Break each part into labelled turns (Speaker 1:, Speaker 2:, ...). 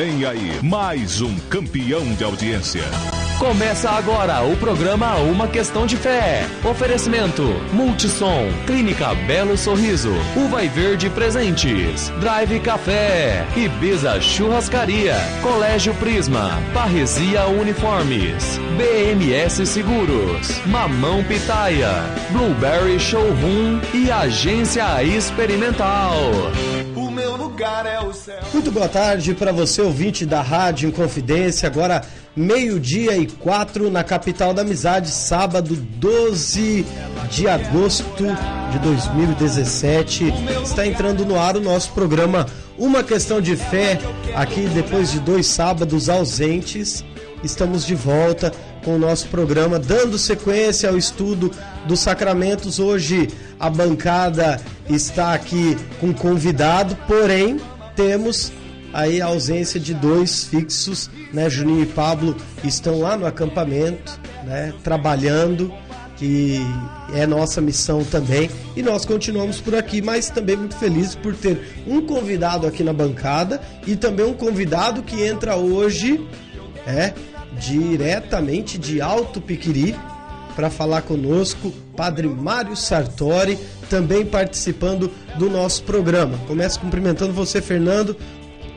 Speaker 1: Vem aí, mais um campeão de audiência.
Speaker 2: Começa agora o programa Uma Questão de Fé. Oferecimento Multissom, Clínica Belo Sorriso, Uva e Verde Presentes, Drive Café, Ibiza Churrascaria, Colégio Prisma, Parresia Uniformes, BMS Seguros, Mamão Pitaia, Blueberry Showroom e Agência Experimental.
Speaker 3: O meu lugar é o céu.
Speaker 4: Muito boa tarde para você, ouvinte da Rádio Inconfidência. Agora 12:04 na capital da amizade, sábado 12 de agosto de 2017. Está entrando no ar o nosso programa Uma Questão de Fé. Aqui, depois de 2 sábados ausentes, estamos de volta com o nosso programa, dando sequência ao estudo dos sacramentos. Hoje a bancada está aqui com convidado, porém temos aí a ausência de 2 fixos, né? Juninho e Pablo estão lá no acampamento, né? Trabalhando, que é nossa missão também, e nós continuamos por aqui, mas também muito felizes por ter um convidado aqui na bancada e também um convidado que entra hoje, diretamente de Alto Piquiri, para falar conosco, Padre Mário Sartori, também participando do nosso programa. Começo cumprimentando você, Fernando.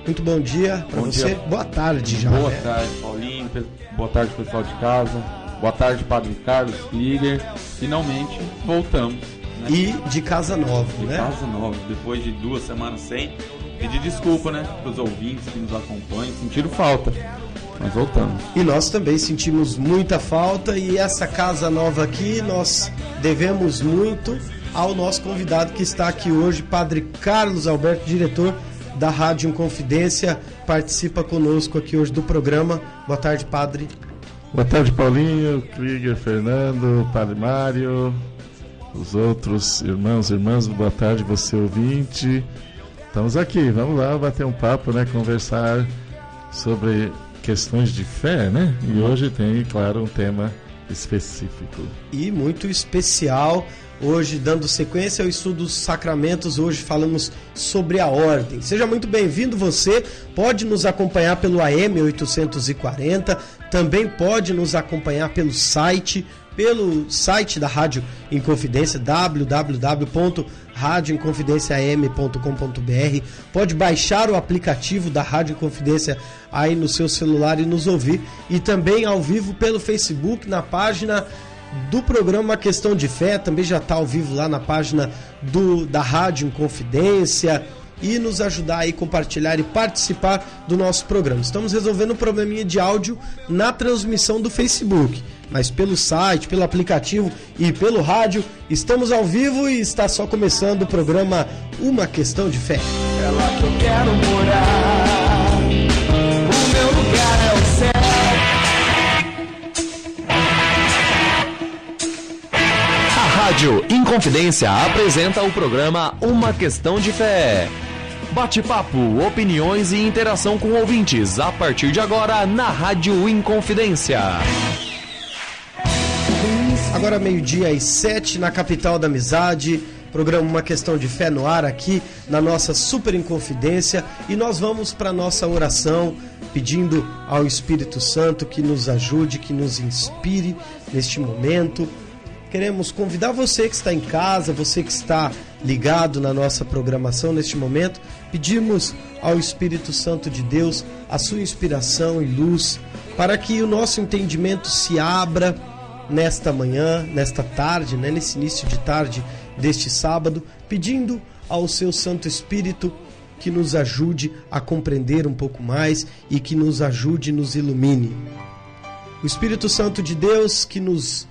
Speaker 4: Muito bom dia para você. Dia. Boa tarde já.
Speaker 5: Boa tarde, Paulinho. Boa tarde, pessoal de casa. Boa tarde, Padre Carlos Flieger. Finalmente voltamos. Né?
Speaker 4: E de casa nova, né?
Speaker 5: Casa nova. Depois de 2 semanas sem. Pedir desculpa, né? Para os ouvintes que nos acompanham. Sentiram falta. Mas voltamos.
Speaker 4: E nós também sentimos muita falta. E essa casa nova aqui, nós devemos muito ao nosso convidado que está aqui hoje, Padre Carlos Alberto, diretor da Rádio Inconfidência, participa conosco aqui hoje do programa. Boa tarde, Padre.
Speaker 6: Boa tarde, Paulinho, Krieger, Fernando, Padre Mário, os outros irmãos e irmãs, boa tarde, você ouvinte. Estamos aqui, vamos lá bater um papo, né? Conversar sobre questões de fé, né? E hoje tem, claro, um tema específico. E
Speaker 4: muito especial. Hoje, dando sequência ao estudo dos sacramentos, hoje falamos sobre a ordem. Seja muito bem-vindo você, pode nos acompanhar pelo AM 840, também pode nos acompanhar pelo site da Rádio Inconfidência, www.radioinconfidenciaam.com.br. Pode baixar o aplicativo da Rádio Inconfidência aí no seu celular e nos ouvir. E também ao vivo pelo Facebook, na página do programa Questão de Fé, também já está ao vivo lá na página da Rádio Inconfidência, e nos ajudar aí, compartilhar e participar do nosso programa. Estamos resolvendo um probleminha de áudio na transmissão do Facebook, mas pelo site, pelo aplicativo e pelo rádio, estamos ao vivo e está só começando o programa Uma Questão de Fé.
Speaker 3: É lá que eu quero morar, o meu lugar é o céu.
Speaker 2: Rádio Inconfidência apresenta o programa Uma Questão de Fé. Bate-papo, opiniões e interação com ouvintes a partir de agora na Rádio Inconfidência.
Speaker 4: Agora 12:07 na capital da amizade. Programa Uma Questão de Fé no ar aqui na nossa Super Inconfidência. E nós vamos para a nossa oração, pedindo ao Espírito Santo que nos ajude, que nos inspire neste momento. Queremos convidar você que está em casa, você que está ligado na nossa programação neste momento. Pedimos ao Espírito Santo de Deus a sua inspiração e luz para que o nosso entendimento se abra nesta manhã, nesta tarde, né, nesse início de tarde deste sábado, pedindo ao seu Santo Espírito que nos ajude a compreender um pouco mais e que nos ajude e nos ilumine. O Espírito Santo de Deus que nos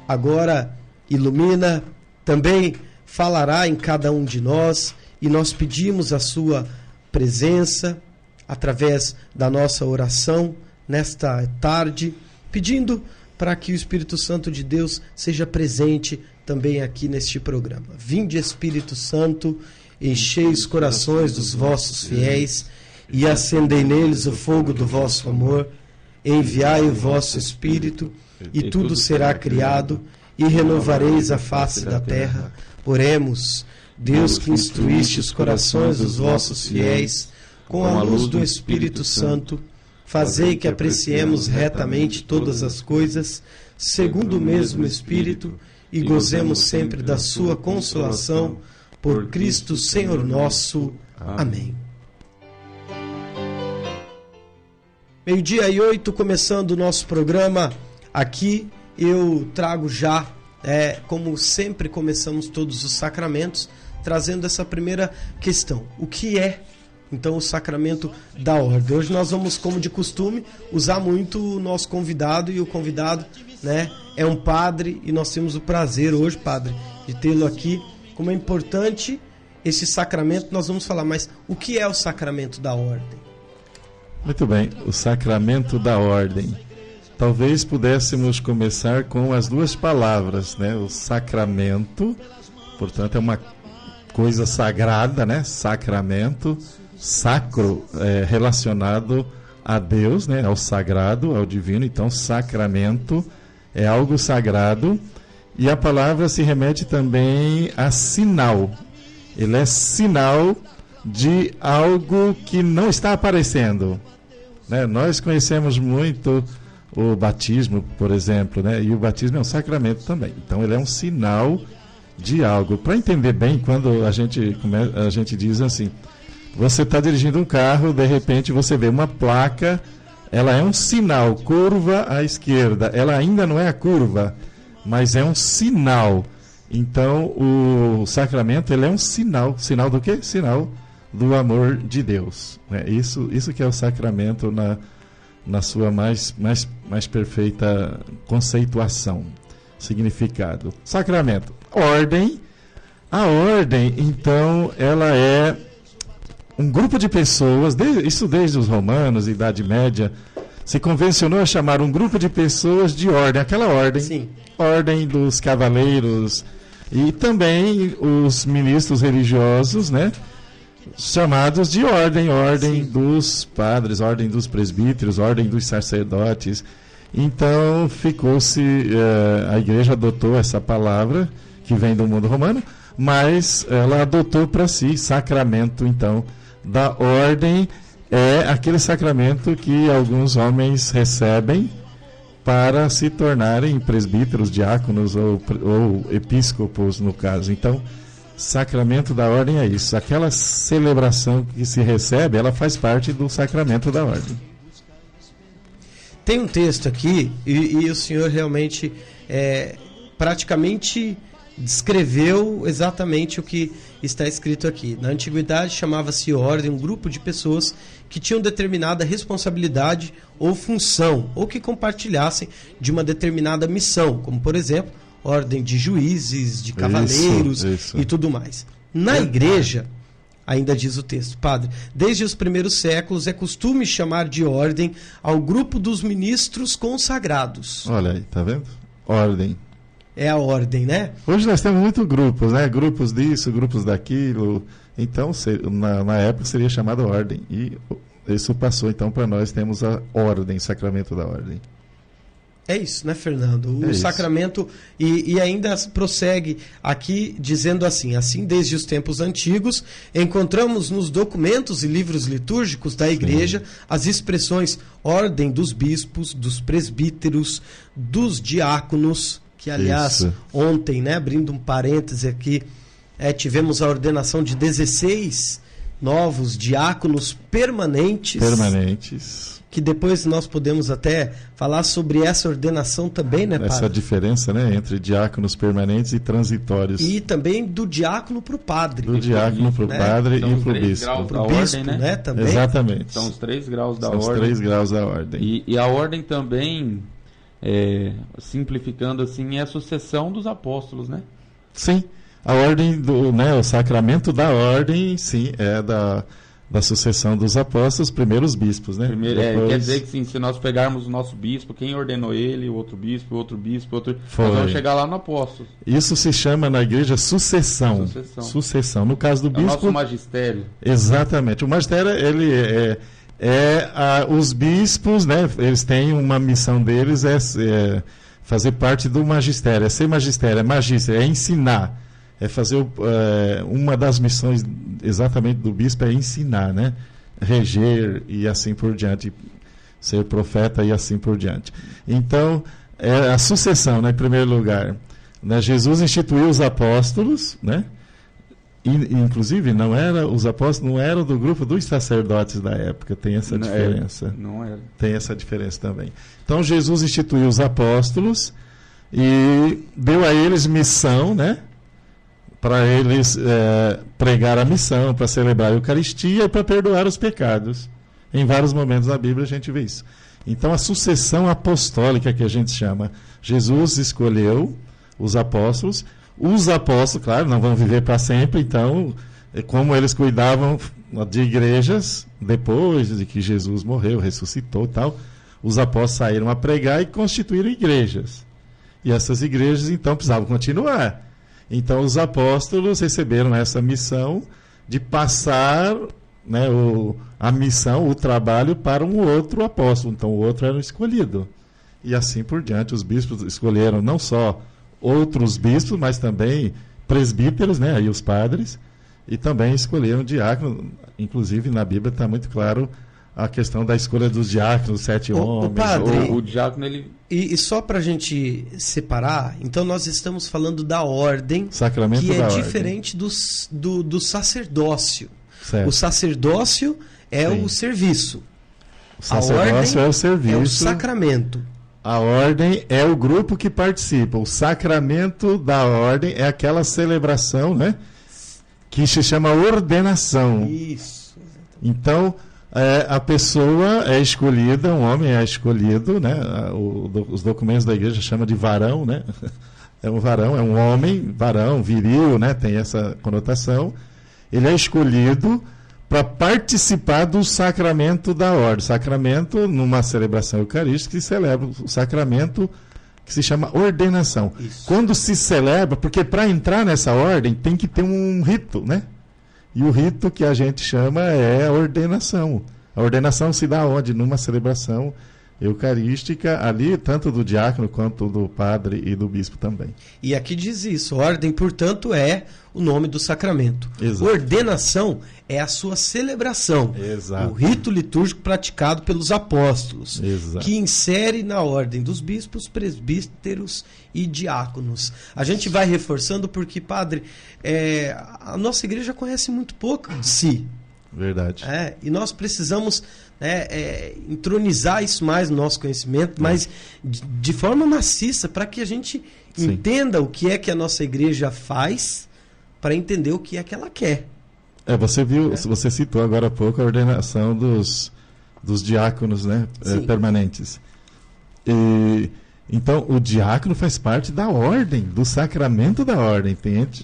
Speaker 4: agora ilumina, também falará em cada um de nós, e nós pedimos a sua presença através da nossa oração nesta tarde, pedindo para que o Espírito Santo de Deus seja presente também aqui neste programa. Vinde, Espírito Santo, enchei os corações dos vossos fiéis e acendei neles o fogo do vosso amor. Enviai o vosso Espírito e tudo será criado, e renovareis a face da terra. Oremos. Deus, que instruíste os corações dos vossos fiéis com a luz do Espírito Santo, fazei que apreciemos retamente todas as coisas, segundo o mesmo Espírito, e gozemos sempre da sua consolação, por Cristo Senhor nosso. Amém. 12:08, começando o nosso programa. Aqui eu trago já, como sempre começamos todos os sacramentos, trazendo essa primeira questão. O que é, então, o sacramento da ordem? Hoje nós vamos, como de costume, usar muito o nosso convidado, e o convidado, né, é um padre, e nós temos o prazer hoje, padre, de tê-lo aqui. Como é importante esse sacramento, nós vamos falar, mas o que é o sacramento da ordem?
Speaker 6: Muito bem, o sacramento da ordem. Talvez pudéssemos começar com as duas palavras, né? O sacramento, portanto, é uma coisa sagrada, né? Sacramento, sacro, relacionado a Deus, né? Ao sagrado, ao divino. Então, sacramento é algo sagrado. E a palavra se remete também a sinal. Ele é sinal de algo que não está aparecendo, né? Nós conhecemos muito o batismo, por exemplo, né? E o batismo é um sacramento também. Então ele é um sinal de algo. Para entender bem, quando a gente diz assim, você está dirigindo um carro, de repente você vê uma placa, ela é um sinal, curva à esquerda. Ela ainda não é a curva, mas é um sinal. Então o sacramento, ele é um sinal. Sinal do quê? Sinal do amor de Deus, né? Isso que é o sacramento na sua mais perfeita conceituação, significado. Sacramento, ordem. A ordem, então, ela é um grupo de pessoas, isso desde os romanos, Idade Média, se convencionou a chamar um grupo de pessoas de ordem, aquela ordem, sim, ordem dos cavaleiros, e também os ministros religiosos, né? Chamados de ordem sim, dos padres, ordem dos presbíteros, ordem dos sacerdotes. Então ficou-se, a igreja adotou essa palavra que vem do mundo romano, mas ela adotou para si sacramento. Então, da ordem é aquele sacramento que alguns homens recebem para se tornarem presbíteros, diáconos ou episcopos, no caso. Então, sacramento da ordem é isso. Aquela celebração que se recebe, ela faz parte do sacramento da ordem.
Speaker 4: Tem um texto aqui, e o senhor realmente praticamente descreveu exatamente o que está escrito aqui. Na antiguidade chamava-se ordem um grupo de pessoas que tinham determinada responsabilidade ou função, ou que compartilhassem de uma determinada missão, como por exemplo, ordem de juízes, de cavaleiros isso. E tudo mais. Na igreja, ainda diz o texto, padre, desde os primeiros séculos é costume chamar de ordem ao grupo dos ministros consagrados.
Speaker 6: Olha aí, tá vendo? Ordem.
Speaker 4: É a ordem, né?
Speaker 6: Hoje nós temos muitos grupos, né? Grupos disso, grupos daquilo. Então, na época seria chamado ordem. E isso passou, então, para nós temos a ordem, sacramento da ordem.
Speaker 4: É isso, né, Fernando? O sacramento, e ainda prossegue aqui dizendo assim desde os tempos antigos, encontramos nos documentos e livros litúrgicos da igreja as expressões ordem dos bispos, dos presbíteros, dos diáconos, que aliás, ontem, né, abrindo um parêntese aqui, tivemos a ordenação de 16 novos diáconos permanentes. Que depois nós podemos até falar sobre essa ordenação também, né, padre?
Speaker 6: Essa diferença, né, entre diáconos permanentes e transitórios.
Speaker 4: E também do diácono para o padre.
Speaker 6: Do diácono para o padre e para o bispo.
Speaker 5: Para o bispo,
Speaker 4: né, também.
Speaker 6: Exatamente.
Speaker 5: São os 3 graus da
Speaker 6: ordem.
Speaker 5: São os 3
Speaker 6: graus da ordem.
Speaker 5: E a ordem também, simplificando assim, é a sucessão dos apóstolos, né?
Speaker 6: Sim. A ordem o sacramento da ordem, sim, é da sucessão dos apóstolos, primeiros bispos, né?
Speaker 5: Quer dizer que sim, se nós pegarmos o nosso bispo, quem ordenou ele, o outro bispo, nós vamos chegar lá no apóstolo.
Speaker 6: Isso se chama na igreja sucessão. No caso do bispo...
Speaker 5: o nosso magistério.
Speaker 6: Exatamente. O magistério, ele os bispos, né? Eles têm uma missão deles, fazer parte do magistério, ser magistério, é ensinar. É fazer uma das missões exatamente do bispo é ensinar, né? reger e assim por diante, ser profeta e assim por diante. Então, é a sucessão, né, em primeiro lugar. Né, Jesus instituiu os apóstolos, né? Inclusive, os apóstolos não eram do grupo dos sacerdotes da época, tem essa diferença.
Speaker 5: Não era.
Speaker 6: Tem essa diferença também. Então, Jesus instituiu os apóstolos e deu a eles missão, né? Para eles pregar a missão, para celebrar a Eucaristia e para perdoar os pecados. Em vários momentos da Bíblia a gente vê isso. Então, a sucessão apostólica que a gente chama, Jesus escolheu os apóstolos, claro, não vão viver para sempre, então, como eles cuidavam de igrejas, depois de que Jesus morreu, ressuscitou e tal, os apóstolos saíram a pregar e constituíram igrejas. E essas igrejas, então, precisavam continuar. Então, os apóstolos receberam essa missão de passar, né, a missão, o trabalho para um outro apóstolo. Então, o outro era o escolhido. E assim por diante, os bispos escolheram não só outros bispos, mas também presbíteros, né, aí os padres, e também escolheram diácono. Inclusive, na Bíblia está muito claro a questão da escolha dos diáconos, 7 homens.
Speaker 4: Padre,
Speaker 5: o diácono, ele...
Speaker 4: E só para a gente separar, então nós estamos falando da ordem,
Speaker 6: Sacramento
Speaker 4: que é
Speaker 6: da ordem.
Speaker 4: diferente do sacerdócio.
Speaker 6: Certo.
Speaker 4: O sacerdócio é
Speaker 6: Sim.
Speaker 4: o serviço.
Speaker 6: O sacerdócio é o serviço.
Speaker 4: É o sacramento.
Speaker 6: A ordem é o grupo que participa. O sacramento da ordem é aquela celebração, né, que se chama ordenação.
Speaker 4: Isso.
Speaker 6: Então, a pessoa é escolhida, um homem é escolhido, né, os documentos da igreja chamam de varão, né, é um homem, varão, viril, né, tem essa conotação. Ele é escolhido para participar do sacramento da ordem. Sacramento, numa celebração eucarística, que celebra o sacramento que se chama ordenação.
Speaker 4: Isso.
Speaker 6: Quando se celebra, porque para entrar nessa ordem tem que ter um rito, né? E o rito que a gente chama é a ordenação. A ordenação se dá onde? Numa celebração eucarística, ali, tanto do diácono quanto do padre e do bispo também.
Speaker 4: E aqui diz isso, ordem, portanto, é o nome do sacramento.
Speaker 6: Exato.
Speaker 4: Ordenação é a sua celebração.
Speaker 6: Exato.
Speaker 4: O rito litúrgico praticado pelos apóstolos,
Speaker 6: Exato.
Speaker 4: que insere na ordem dos bispos, presbíteros e diáconos. A gente vai reforçando porque, padre, a nossa igreja conhece muito pouco de si.
Speaker 6: Verdade.
Speaker 4: E nós precisamos entronizar isso mais no nosso conhecimento, mas de forma maciça, para que a gente
Speaker 6: Sim.
Speaker 4: entenda o que é que a nossa igreja faz, para entender o que é que ela quer.
Speaker 6: Você citou agora há pouco a ordenação dos diáconos, né, permanentes. Então, o diácono faz parte da ordem, do sacramento da ordem.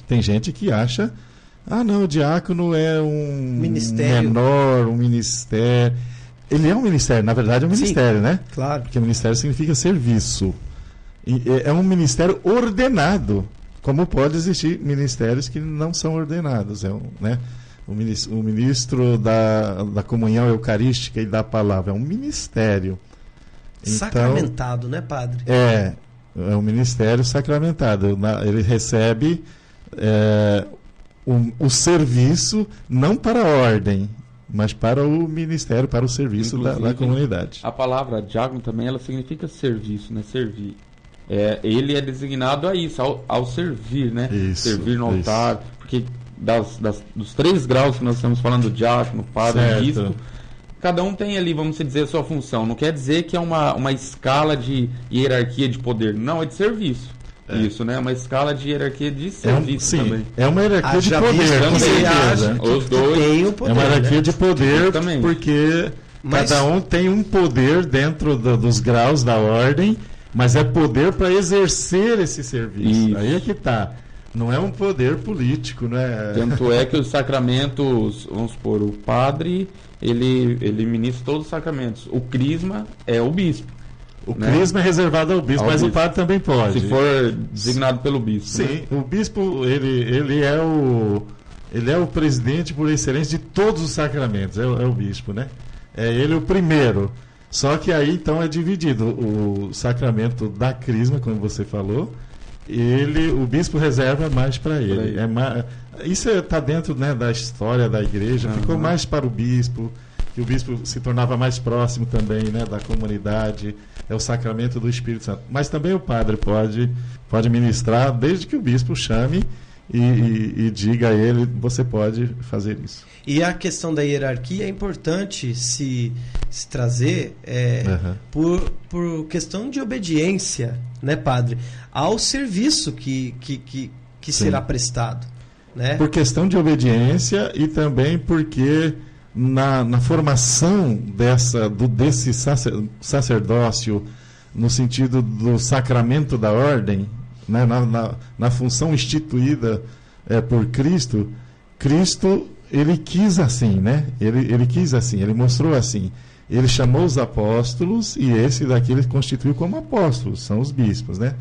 Speaker 6: Tem gente que acha, não, o diácono é um
Speaker 4: ministério
Speaker 6: menor, um ministério. Ele é um ministério, na verdade é um ministério, né?
Speaker 4: Claro.
Speaker 6: Porque ministério significa serviço. É um ministério ordenado, como pode existir ministérios que não são ordenados. Né? O ministro da comunhão eucarística e da palavra é um ministério.
Speaker 4: Sacramentado, né, padre?
Speaker 6: É um ministério sacramentado. Ele recebe o serviço não para a ordem, mas para o ministério, para o serviço da comunidade.
Speaker 5: A palavra diácono também, ela significa serviço, né? Servir. Ele é designado a isso, ao servir, né?
Speaker 6: Isso,
Speaker 5: servir no altar, porque dos 3 graus que nós estamos falando, diácono, padre, bispo, cada um tem ali, vamos dizer, a sua função. Não quer dizer que é uma escala de hierarquia de poder, não, é de serviço. Isso, né? Uma escala de hierarquia de serviço também.
Speaker 6: É uma hierarquia de poder, com certeza.
Speaker 5: Os dois.
Speaker 4: Tem o poder,
Speaker 6: é uma hierarquia de poder,
Speaker 5: também.
Speaker 6: Porque cada um tem um poder dentro dos graus da ordem, mas é poder para exercer esse serviço.
Speaker 5: Isso.
Speaker 6: Aí é que está. Não é um poder político, né?
Speaker 5: Tanto é que os sacramentos, vamos supor, o padre, ele ministra todos os sacramentos. O crisma é o bispo.
Speaker 6: O crisma é reservado ao bispo, mas o padre também pode.
Speaker 5: Se for designado pelo bispo.
Speaker 6: Sim,
Speaker 5: né?
Speaker 6: O bispo, ele é o presidente por excelência de todos os sacramentos, é o bispo, né? É ele o primeiro. Só que aí, então, é dividido. O sacramento da crisma, como você falou, o bispo reserva mais para ele. Isso está dentro, né, da história da igreja, ficou mais para o bispo. que o bispo se tornava mais próximo também, né, da comunidade, é o sacramento do Espírito Santo. Mas também o padre pode ministrar, desde que o bispo chame e diga a ele, você pode fazer isso.
Speaker 4: E a questão da hierarquia é importante se trazer por questão de obediência, né, padre, ao serviço que será prestado. Né?
Speaker 6: Por questão de obediência e também porque na formação desse sacerdócio, no sentido do sacramento da ordem, né? na função instituída por Cristo, ele quis assim, né? Ele quis assim, ele mostrou assim. Ele chamou os apóstolos e esse daqui ele constituiu como apóstolos, são os bispos, né?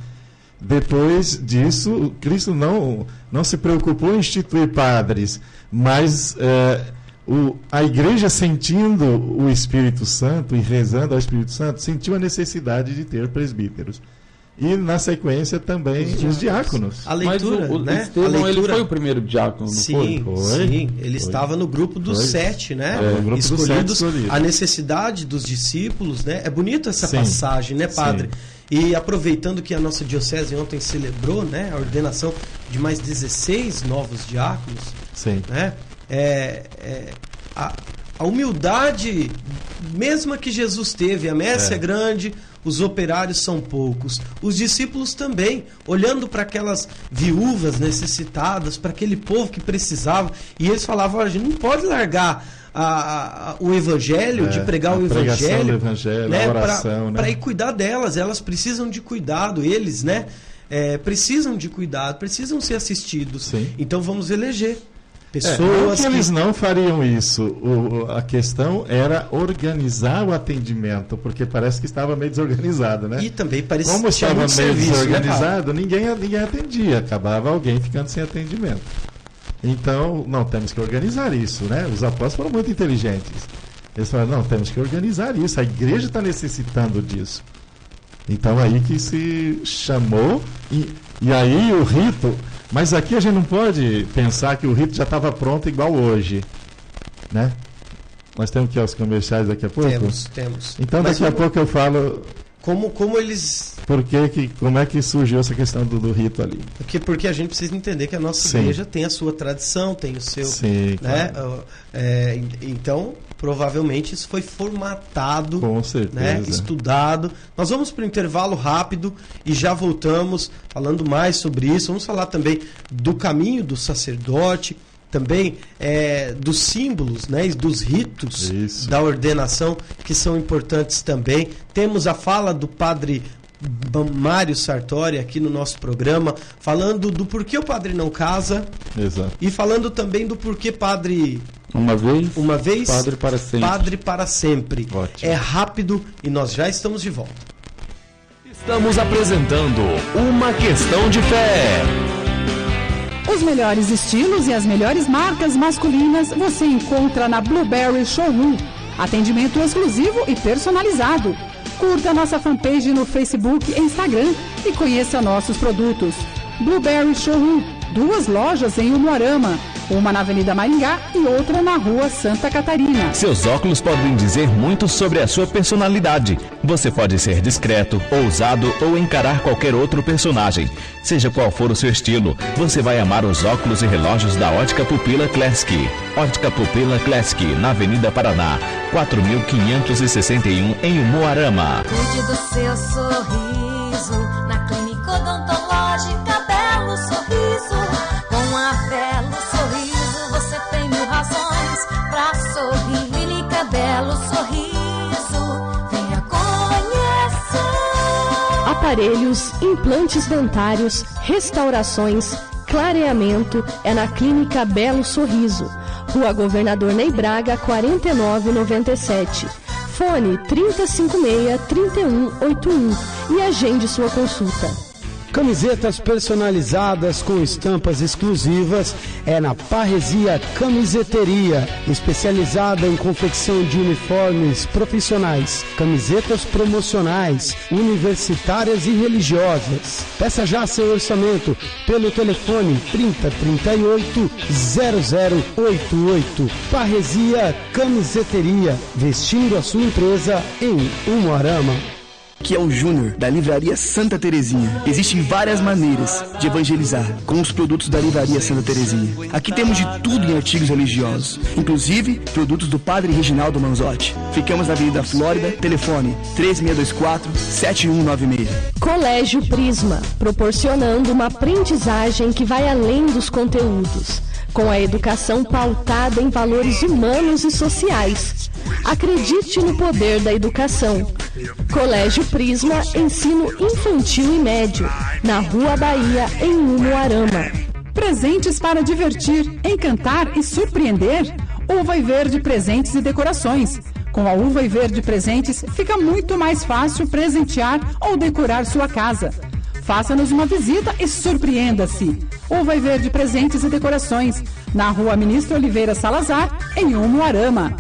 Speaker 6: Depois disso, Cristo não se preocupou em instituir padres, mas a igreja, sentindo o Espírito Santo e rezando ao Espírito Santo, sentiu a necessidade de ter presbíteros. E na sequência também os diáconos.
Speaker 4: A leitura,
Speaker 5: mas Estevão, ele foi o primeiro diácono, não foi?
Speaker 4: Sim, ele estava no grupo dos 7, né?
Speaker 6: No grupo
Speaker 4: escolhidos.
Speaker 6: Dos 7
Speaker 4: a necessidade dos discípulos, né? É bonito essa passagem, né, padre?
Speaker 6: Sim.
Speaker 4: E aproveitando que a nossa diocese ontem celebrou, né, a ordenação de mais 16 novos diáconos, né? A humildade mesma que Jesus teve, a messe é grande, os operários são poucos. Os discípulos também, olhando para aquelas viúvas necessitadas, para aquele povo que precisava, e eles falavam, a gente não pode largar o evangelho, de pregar o evangelho,
Speaker 6: né, a oração,
Speaker 4: para ir cuidar delas. Elas precisam de cuidado, eles, né, precisam de cuidado, precisam ser assistidos.
Speaker 6: Sim.
Speaker 4: Então vamos eleger pessoas
Speaker 6: não que eles não fariam isso. A questão era organizar o atendimento, porque parece que estava meio desorganizado, né?
Speaker 4: E também parecia
Speaker 6: como estava meio desorganizado,
Speaker 4: né,
Speaker 6: ninguém atendia, acabava alguém ficando sem atendimento. Então, não, temos que organizar isso, né? Os apóstolos foram muito inteligentes. Eles falaram, não, temos que organizar isso, a igreja está necessitando disso. Então, aí que se chamou, e aí o rito... Mas aqui a gente não pode pensar que o rito já estava pronto igual hoje, né? Nós temos que ir aos comerciais daqui a pouco?
Speaker 4: Temos.
Speaker 6: Então, daqui a pouco eu falo...
Speaker 4: Como eles...
Speaker 6: Como é que surgiu essa questão do rito ali?
Speaker 4: Porque a gente precisa entender que a nossa igreja tem a sua tradição, tem o seu...
Speaker 6: Sim,
Speaker 4: né? Claro. Então, provavelmente isso foi formatado,
Speaker 6: com certeza,
Speaker 4: né? Estudado. Nós vamos para o intervalo rápido e já voltamos falando mais sobre isso. Vamos falar também do caminho do sacerdote, também dos símbolos, né, dos ritos da ordenação, que são importantes também. Temos a fala do padre Mário Sartori aqui no nosso programa, falando do porquê o padre não casa.
Speaker 6: Exato.
Speaker 4: E falando também do porquê padre...
Speaker 5: Uma vez,
Speaker 4: padre para sempre. Padre para sempre.
Speaker 6: Ótimo.
Speaker 4: É rápido e nós já estamos de volta.
Speaker 2: Estamos apresentando Uma Questão de Fé.
Speaker 7: Os melhores estilos e as melhores marcas masculinas você encontra na Blueberry Showroom. Atendimento exclusivo e personalizado. Curta nossa fanpage no Facebook e Instagram e conheça nossos produtos. Blueberry Showroom, 2 lojas em Umuarama. Uma na Avenida Maringá e outra na Rua Santa Catarina.
Speaker 2: Seus óculos podem dizer muito sobre a sua personalidade. Você pode ser discreto, ousado ou encarar qualquer outro personagem. Seja qual for o seu estilo, você vai amar os óculos e relógios da Ótica Pupila Classic. Ótica Pupila Classic, na Avenida Paraná, 4561 em Umuarama.
Speaker 8: Cuide do seu sorriso na Clínica Odontológica Belo Sorriso. Com a Belo Sorriso você tem 1000 razões pra sorrir. Clínica Belo Sorriso, venha conhecer.
Speaker 9: Aparelhos, implantes dentários, restaurações, clareamento é na Clínica Belo Sorriso. Rua Governador Ney Braga, 4997. Fone 3056-3181 e agende sua consulta.
Speaker 10: Camisetas personalizadas com estampas exclusivas é na Parresia Camiseteria, especializada em confecção de uniformes profissionais, camisetas promocionais, universitárias e religiosas. Peça já seu orçamento pelo telefone 3038 0088. Parresia Camiseteria, vestindo a sua empresa em Umuarama.
Speaker 11: Que é o Júnior, da Livraria Santa Terezinha. Existem várias maneiras de evangelizar com os produtos da Livraria Santa Terezinha. Aqui temos de tudo em artigos religiosos, inclusive produtos do Padre Reginaldo Manzotti. Ficamos na Avenida Flórida, telefone 3624-7196.
Speaker 9: Colégio Prisma, proporcionando uma aprendizagem que vai além dos conteúdos, com a educação pautada em valores humanos e sociais. Acredite no poder da educação. Colégio Prisma, ensino infantil e médio, na Rua Bahia, em Umuarama.
Speaker 7: Presentes para divertir, encantar e surpreender? Uva e Verde Presentes e Decorações. Com a Uva e Verde Presentes, fica muito mais fácil presentear ou decorar sua casa. Faça-nos uma visita e surpreenda-se. Uva e Verde Presentes e Decorações, na Rua Ministro Oliveira Salazar, em Umuarama.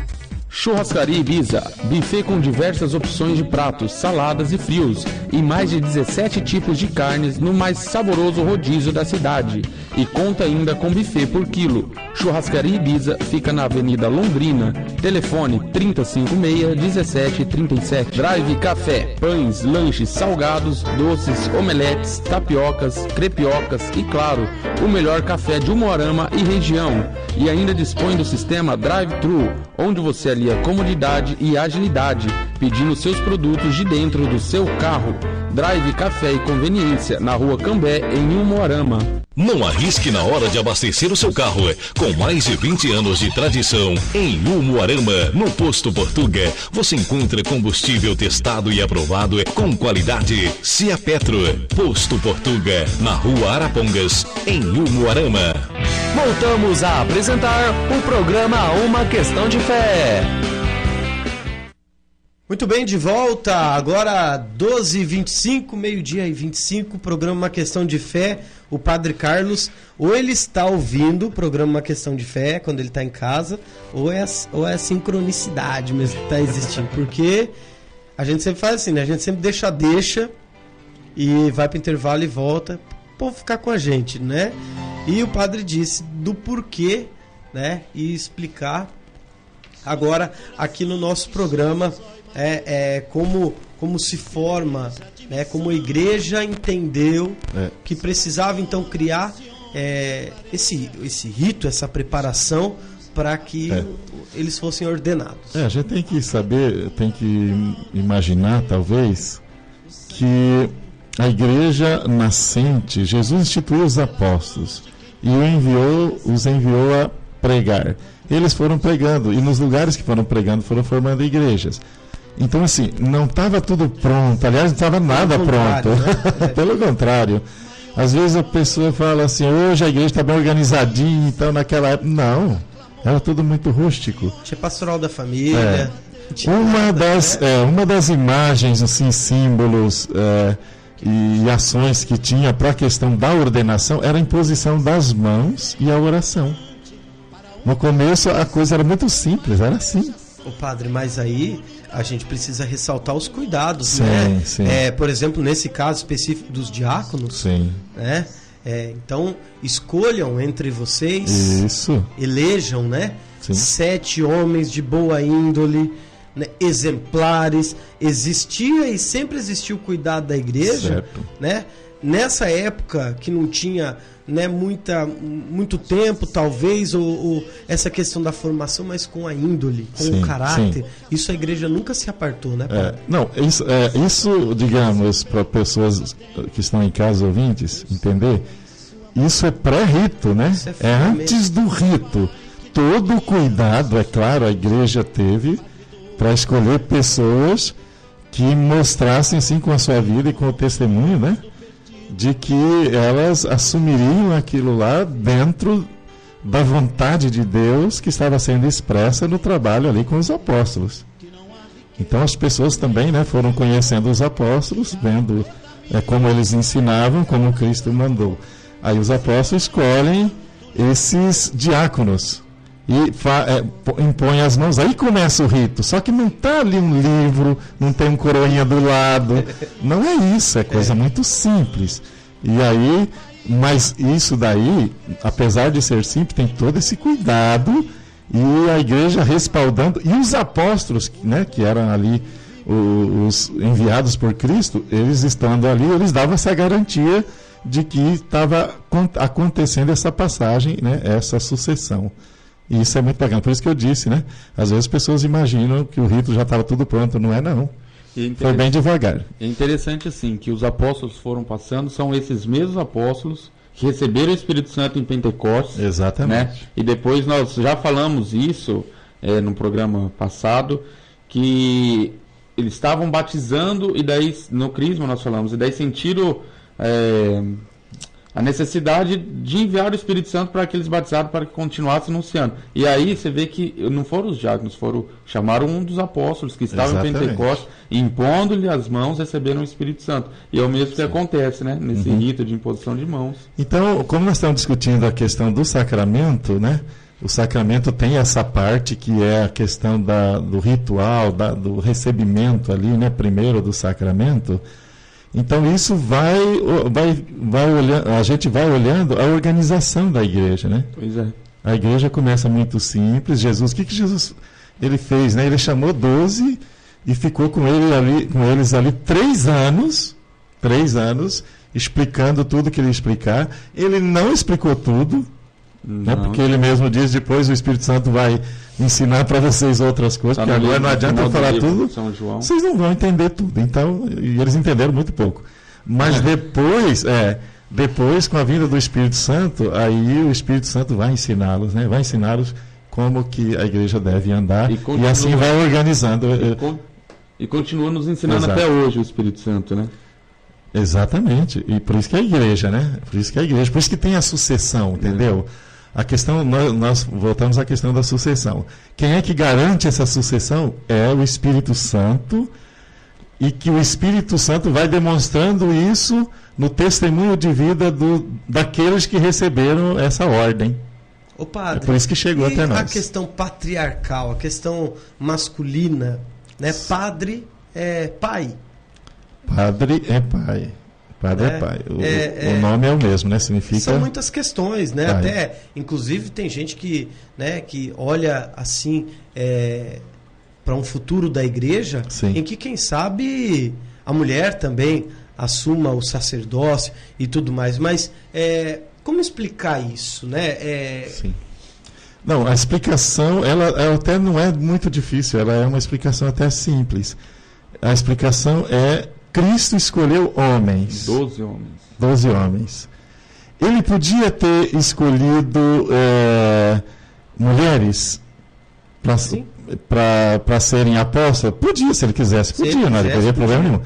Speaker 5: Churrascaria Ibiza, buffet com diversas opções de pratos, saladas e frios e mais de 17 tipos de carnes no mais saboroso rodízio da cidade. E conta ainda com buffet por quilo. Churrascaria Ibiza fica na Avenida Londrina, telefone 3056-1737. Drive Café, pães, lanches, salgados, doces, omeletes, tapiocas, crepiocas e, claro, o melhor café de Umuarama e região. E ainda dispõe do sistema Drive-Thru, onde você alia comodidade e agilidade, pedindo seus produtos de dentro do seu carro. Drive Café e Conveniência, na Rua Cambé, em Umuarama.
Speaker 1: Não arrisque na hora de abastecer o seu carro. Com mais de 20 anos de tradição, em Umuarama, no Posto Portuga, você encontra combustível testado e aprovado com qualidade Cia Petro. Posto Portuga, na Rua Arapongas, em Umuarama.
Speaker 2: Voltamos a apresentar o programa Uma Questão de Fé.
Speaker 4: Muito bem, de volta, agora 12h25, meio-dia e 25, programa Uma Questão de Fé. O Padre Carlos, ou ele está ouvindo o programa Uma Questão de Fé quando ele está em casa, ou é a sincronicidade mesmo que está existindo, porque a gente sempre faz assim, né? A gente sempre deixa e vai para o intervalo e volta, o povo ficar com a gente, né? E o padre disse do porquê, né? E explicar agora aqui no nosso programa como se forma, né? Como a igreja entendeu que precisava então criar esse rito, essa preparação para que eles fossem ordenados.
Speaker 6: A gente tem que saber, tem que imaginar talvez que a igreja nascente, Jesus instituiu os apóstolos e os enviou a pregar. Eles foram pregando e nos lugares que foram pregando foram formando igrejas. Então assim, não estava tudo pronto, aliás não estava nada pronto, né? Pelo contrário. Às vezes a pessoa fala assim, hoje a igreja está bem organizadinha, então naquela época, não, era tudo muito rústico.
Speaker 4: Tinha pastoral da família.
Speaker 6: Uma das imagens, assim, símbolos e ações que tinha para a questão da ordenação era a imposição das mãos e a oração. No começo a coisa era muito simples, era assim.
Speaker 4: O padre, mas aí a gente precisa ressaltar os cuidados,
Speaker 6: sim,
Speaker 4: né?
Speaker 6: Sim.
Speaker 4: Por exemplo, nesse caso específico dos diáconos,
Speaker 6: sim.
Speaker 4: Né? Então, escolham entre vocês, elejam, né?
Speaker 6: Sim.
Speaker 4: 7 homens de boa índole, né? Exemplares. Existia e sempre existiu o cuidado da igreja, né? Nessa época que não tinha, né, muito tempo, talvez, ou essa questão da formação, mas com a índole, com o caráter. Sim. Isso a igreja nunca se apartou, né, padre?
Speaker 6: Não, isso, digamos, para pessoas que estão em casa ouvintes, entender, isso é pré-rito, né? É antes do rito. Todo o cuidado, é claro, a igreja teve para escolher pessoas que mostrassem, sim, com a sua vida e com o testemunho, né? De que elas assumiriam aquilo lá dentro da vontade de Deus que estava sendo expressa no trabalho ali com os apóstolos. Então as pessoas também, né, foram conhecendo os apóstolos, vendo como eles ensinavam, como Cristo mandou. Aí os apóstolos escolhem esses diáconos e impõem as mãos. Aí começa o rito. Só que não está ali um livro, não tem um coroinha do lado. Não é isso, é coisa muito simples. E aí, mas isso daí, apesar de ser simples, tem todo esse cuidado, e a igreja respaldando, e os apóstolos, né, que eram ali os enviados por Cristo, eles estando ali, eles davam essa garantia de que estava acontecendo essa passagem, né, essa sucessão. E isso é muito bacana. Por isso que eu disse, né, às vezes as pessoas imaginam que o rito já estava tudo pronto. Não é, não. Foi bem devagar.
Speaker 5: É interessante, assim, que os apóstolos foram passando, são esses mesmos apóstolos que receberam o Espírito Santo em Pentecostes.
Speaker 6: Exatamente.
Speaker 5: Né? E depois nós já falamos isso no programa passado, que eles estavam batizando, e daí no Crisma nós falamos, e daí sentiram a necessidade de enviar o Espírito Santo para que eles batizaram, para que continuassem anunciando. E aí você vê que não foram os diáconos, chamaram um dos apóstolos que estavam em Pentecostes, impondo-lhe as mãos, receberam o Espírito Santo. E é o mesmo que acontece, né, nesse rito de imposição de mãos.
Speaker 6: Então, como nós estamos discutindo a questão do sacramento, né, o sacramento tem essa parte que é a questão do ritual, do recebimento ali, né, primeiro do sacramento. Então isso vai olhando, a gente vai olhando a organização da igreja, né?
Speaker 5: Pois é.
Speaker 6: A igreja começa muito simples. Jesus, o que Jesus ele fez, né? Ele chamou 12 e ficou com eles ali 3 anos, explicando tudo que ele ia explicar. Ele não explicou tudo, né? Porque ele mesmo diz, depois o Espírito Santo vai ensinar para vocês outras coisas, porque agora não adianta eu falar tudo, vocês não vão entender tudo. Então, e eles entenderam muito pouco. Mas depois, com a vinda do Espírito Santo, aí o Espírito Santo vai ensiná-los, né? Vai ensiná-los como que a igreja deve andar, e assim vai organizando.
Speaker 5: E continua nos ensinando até hoje o Espírito Santo, né?
Speaker 6: Exatamente. E por isso que é a igreja, né? Por isso que tem a sucessão, entendeu? A questão, nós voltamos à questão da sucessão. Quem é que garante essa sucessão? É o Espírito Santo, e que o Espírito Santo vai demonstrando isso no testemunho de vida daqueles que receberam essa ordem.
Speaker 4: Ô padre,
Speaker 6: é por isso que chegou até nós.
Speaker 4: A questão patriarcal, a questão masculina, né? Padre é pai.
Speaker 6: Padre é pai. Padre é pai. O nome é o mesmo, né? Significa...
Speaker 4: São muitas questões, né?
Speaker 6: Pai.
Speaker 4: Até, inclusive, tem gente que olha assim para um futuro da igreja,
Speaker 6: sim,
Speaker 4: em que, quem sabe, a mulher também assuma o sacerdócio e tudo mais. Mas como explicar isso, né?
Speaker 6: Sim. Não, a explicação, ela até não é muito difícil, ela é uma explicação até simples. A explicação é: Cristo escolheu homens.
Speaker 5: 12 homens.
Speaker 6: 12 homens. Ele podia ter escolhido mulheres para serem apóstolos? Podia, se ele quisesse. Podia, não teria problema nenhum.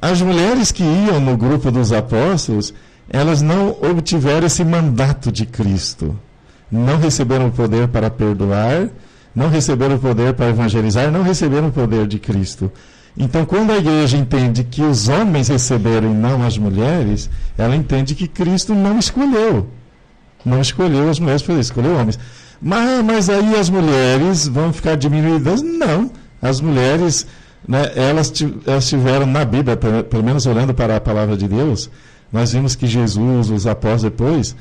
Speaker 6: As mulheres que iam no grupo dos apóstolos, elas não obtiveram esse mandato de Cristo. Não receberam o poder para perdoar, não receberam o poder para evangelizar, não receberam o poder de Cristo. Então, quando a igreja entende que os homens receberam e não as mulheres, ela entende que Cristo não escolheu. Não escolheu as mulheres, escolheu homens. Mas aí as mulheres vão ficar diminuídas? Não. As mulheres, né, elas tiveram na Bíblia, pelo menos olhando para a palavra de Deus, nós vimos que Jesus, os apóstolos depois,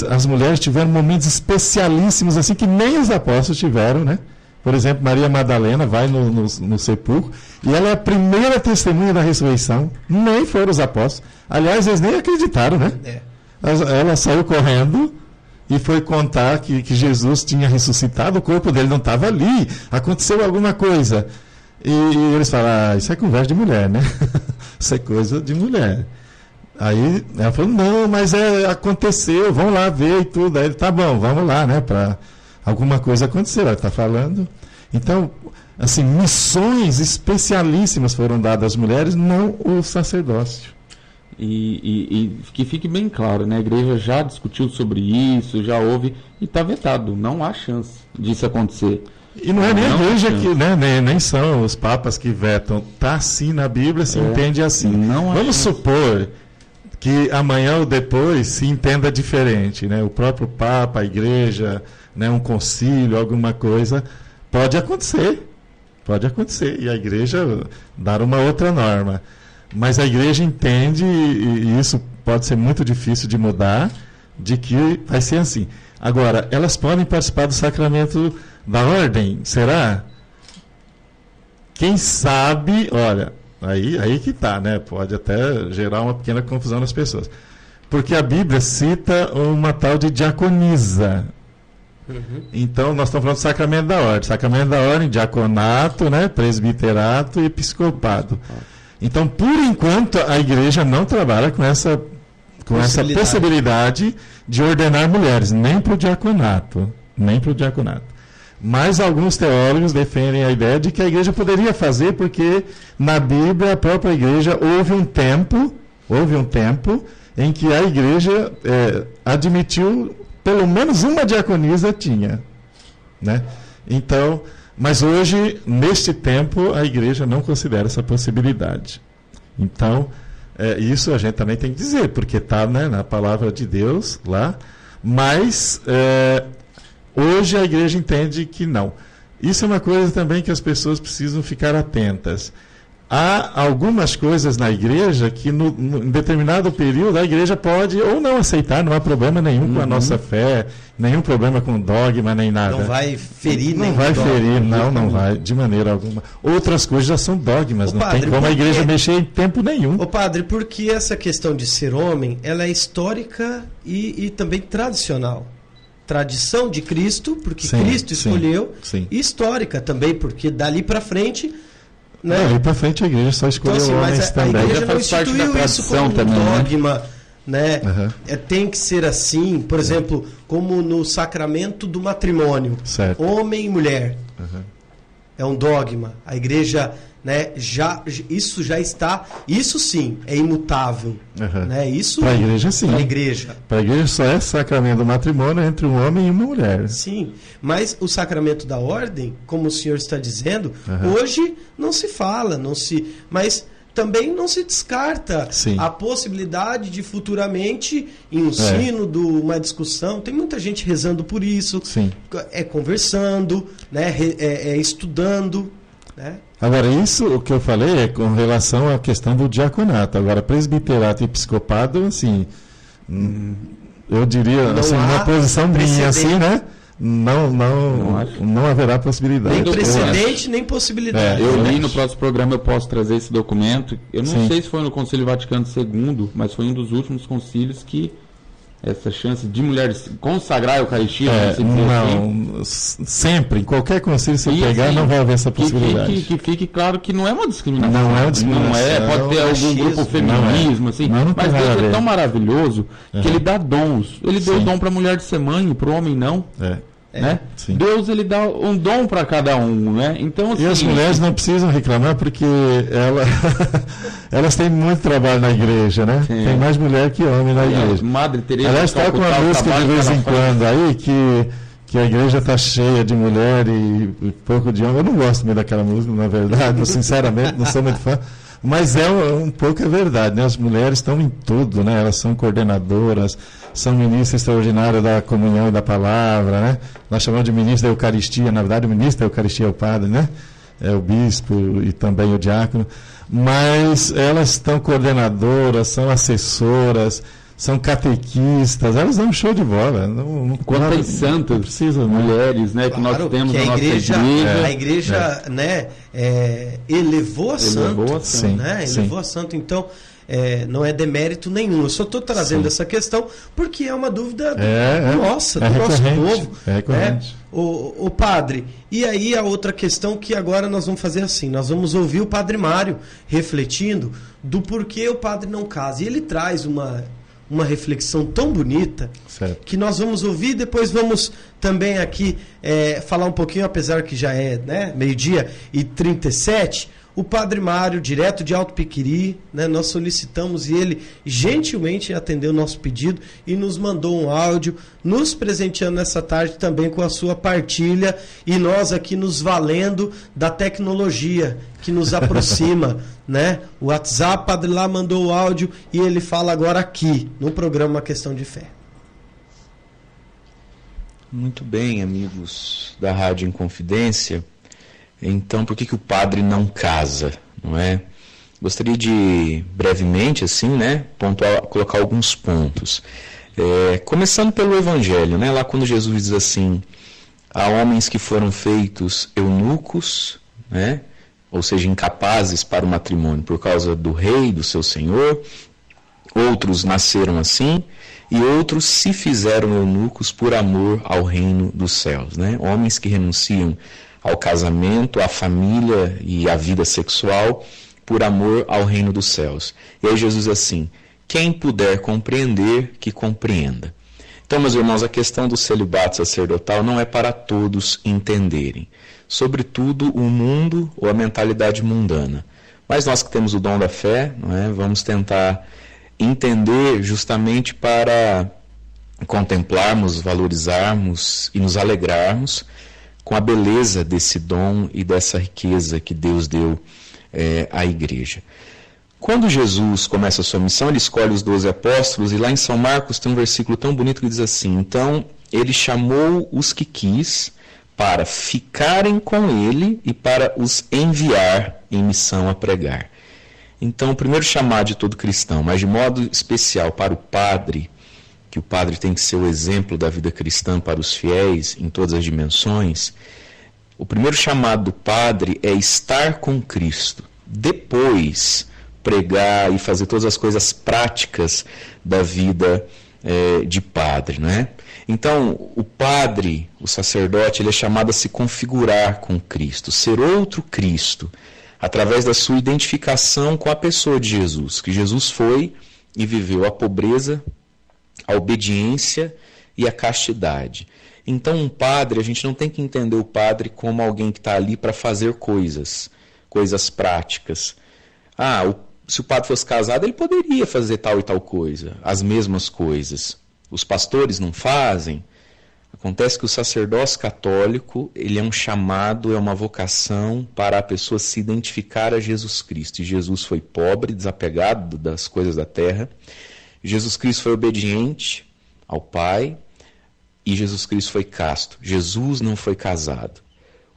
Speaker 6: as mulheres tiveram momentos especialíssimos, assim, que nem os apóstolos tiveram, né? Por exemplo, Maria Madalena vai no sepulcro e ela é a primeira testemunha da ressurreição. Nem foram os apóstolos. Aliás, eles nem acreditaram, né? Ela saiu correndo e foi contar que Jesus tinha ressuscitado, o corpo dele não estava ali, aconteceu alguma coisa. E eles falaram: isso é conversa de mulher, né? Isso é coisa de mulher. Aí ela falou: não, mas aconteceu, vamos lá ver e tudo. Aí ele: tá bom, vamos lá, né? Para alguma coisa acontecer, ela está falando. Então, assim, missões especialíssimas foram dadas às mulheres, não o sacerdócio.
Speaker 5: E que fique bem claro, né? A igreja já discutiu sobre isso, já houve, e está vetado, não há chance disso acontecer.
Speaker 6: E não é nem a igreja que, né, nem são os papas que vetam. Está assim na Bíblia, se entende assim. Vamos supor que amanhã ou depois se entenda diferente, né? O próprio Papa, a igreja, né, um concílio, alguma coisa, pode acontecer, e a igreja dar uma outra norma. Mas a igreja entende, e isso pode ser muito difícil de mudar, de que vai ser assim. Agora, elas podem participar do sacramento da ordem, será? Quem sabe, olha, aí que está, né? Pode até gerar uma pequena confusão nas pessoas. Porque a Bíblia cita uma tal de diaconisa. Então, nós estamos falando do sacramento da ordem. Sacramento da ordem, diaconato, né? Presbiterato e episcopado. Então, por enquanto, a igreja não trabalha com essa possibilidade de ordenar mulheres, nem para o diaconato. Mas alguns teólogos defendem a ideia de que a igreja poderia fazer, porque na Bíblia, a própria igreja, houve um tempo em que a igreja admitiu, pelo menos uma diaconisa tinha, né? Então, mas hoje, neste tempo, a igreja não considera essa possibilidade. Então, isso a gente também tem que dizer, porque está, né, na palavra de Deus lá, mas hoje a igreja entende que não. Isso é uma coisa também que as pessoas precisam ficar atentas. Há algumas coisas na igreja que em determinado período a igreja pode ou não aceitar, não há problema nenhum com a nossa fé, nenhum problema com dogma, nem nada.
Speaker 4: Não vai ferir
Speaker 6: nenhum dogma. Não vai, de maneira alguma. Outras coisas já são dogmas, não tem como a igreja mexer em tempo nenhum.
Speaker 4: Ô padre, porque essa questão de ser homem, ela é histórica e também tradicional. Tradição de Cristo, porque Cristo escolheu, e histórica também, porque dali para frente... Né?
Speaker 6: Dali para frente a igreja só escolheu homens também.
Speaker 4: A igreja não instituiu isso como um dogma, né? Tem que ser assim, por exemplo, como no sacramento do matrimônio, homem e mulher. É um dogma. A igreja, né, isso já está, isso sim é imutável, né? Isso
Speaker 6: para a igreja sim.
Speaker 4: Para
Speaker 6: a igreja só é sacramento do matrimônio entre um homem e uma mulher.
Speaker 4: Sim, mas o sacramento da ordem, como o senhor está dizendo, hoje não se fala, mas também não se descarta a possibilidade de futuramente, em um sínodo, uma discussão, tem muita gente rezando por isso, conversando, né, estudando, né?
Speaker 6: Agora, isso o que eu falei é com relação à questão do diaconato. Agora, presbiterato e episcopado, assim, eu diria, assim, uma posição minha, assim, né? Não haverá possibilidade.
Speaker 4: Nem precedente, nem possibilidade.
Speaker 5: Eu li no próximo programa, eu posso trazer esse documento. Eu não sei se foi no Concílio Vaticano II, mas foi um dos últimos concílios que essa chance de mulheres consagrar a Eucaristia,
Speaker 6: sempre, em qualquer concílio se pegar, não vai haver essa possibilidade.
Speaker 5: Que fique claro que não é uma discriminação.
Speaker 6: Não é uma discriminação.
Speaker 5: Pode ter algum grupo feminismo, assim, mas Deus é tão maravilhoso que ele dá dons. Ele deu dom para a mulher de ser mãe, para o homem não. Né? Deus, ele dá um dom para cada um, né? Então, assim,
Speaker 6: e as mulheres não precisam reclamar porque elas têm muito trabalho na igreja, né? Tem mais mulher que homem na igreja.
Speaker 5: Madre Teresa,
Speaker 6: aliás, está com uma música de vez em quando aí que a igreja está cheia de mulher e pouco de homem. Eu não gosto muito daquela música, na verdade, sinceramente, não sou muito fã. Mas um pouco é verdade, né? As mulheres estão em tudo, né? Elas são coordenadoras, são ministras extraordinárias da comunhão e da palavra, né? Nós chamamos de ministro da Eucaristia, na verdade o ministro da Eucaristia é o padre, né? É o bispo e também o diácono. Mas elas estão coordenadoras, são assessoras, são catequistas, elas dão um show de bola.
Speaker 5: Quantas santas mulheres, né, que nós temos na nossa igreja.
Speaker 4: A igreja, né, elevou a santo, né? Elevou a santo, então não é demérito nenhum. Eu só estou trazendo essa questão porque é uma dúvida nossa, do nosso povo. O padre, e aí a outra questão que agora nós vamos fazer assim, nós vamos ouvir o padre Mário refletindo do porquê o padre não casa. E ele traz uma reflexão tão bonita que nós vamos ouvir, depois vamos também aqui falar um pouquinho, apesar que já é, né, 12:37, o Padre Mário, direto de Alto Piquiri, né? Nós solicitamos e ele gentilmente atendeu o nosso pedido e nos mandou um áudio, nos presenteando nessa tarde também com a sua partilha, e nós aqui nos valendo da tecnologia que nos aproxima, né? O WhatsApp, Padre lá mandou o áudio e ele fala agora aqui, no programa Uma Questão de Fé.
Speaker 12: Muito bem, amigos da Rádio Inconfidência. Então, por que o padre não casa, não é? Gostaria de, brevemente, assim, né, colocar alguns pontos. Começando pelo Evangelho, né, lá quando Jesus diz assim, há homens que foram feitos eunucos, né, ou seja, incapazes para o matrimônio por causa do rei, do seu senhor, outros nasceram assim, e outros se fizeram eunucos por amor ao reino dos céus, né, homens que renunciam ao casamento, à família e à vida sexual, por amor ao reino dos céus. E aí Jesus diz assim, quem puder compreender, que compreenda. Então, meus irmãos, a questão do celibato sacerdotal não é para todos entenderem. Sobretudo o mundo ou a mentalidade mundana. Mas nós que temos o dom da fé, não é, vamos tentar entender justamente para contemplarmos, valorizarmos e nos alegrarmos com a beleza desse dom e dessa riqueza que Deus deu à igreja. Quando Jesus começa a sua missão, ele escolhe os 12 apóstolos, e lá em São Marcos tem um versículo tão bonito que diz assim, então ele chamou os que quis para ficarem com ele e para os enviar em missão a pregar. Então o primeiro chamado de todo cristão, mas de modo especial para o padre, que o padre tem que ser o exemplo da vida cristã para os fiéis em todas as dimensões, o primeiro chamado do padre é estar com Cristo, depois pregar e fazer todas as coisas práticas da vida de padre, né? Então, o padre, o sacerdote, ele é chamado a se configurar com Cristo, ser outro Cristo, através da sua identificação com a pessoa de Jesus, que Jesus foi e viveu a pobreza, a obediência e a castidade. Então um padre, a gente não tem que entender o padre como alguém que está ali para fazer coisas práticas. Se o padre fosse casado, ele poderia fazer tal e tal coisa, as mesmas coisas. Os pastores não fazem. Acontece que o sacerdócio católico, ele é um chamado, é uma vocação para a pessoa se identificar a Jesus Cristo. E Jesus foi pobre, desapegado das coisas da terra. Jesus Cristo foi obediente ao Pai e Jesus Cristo foi casto. Jesus não foi casado.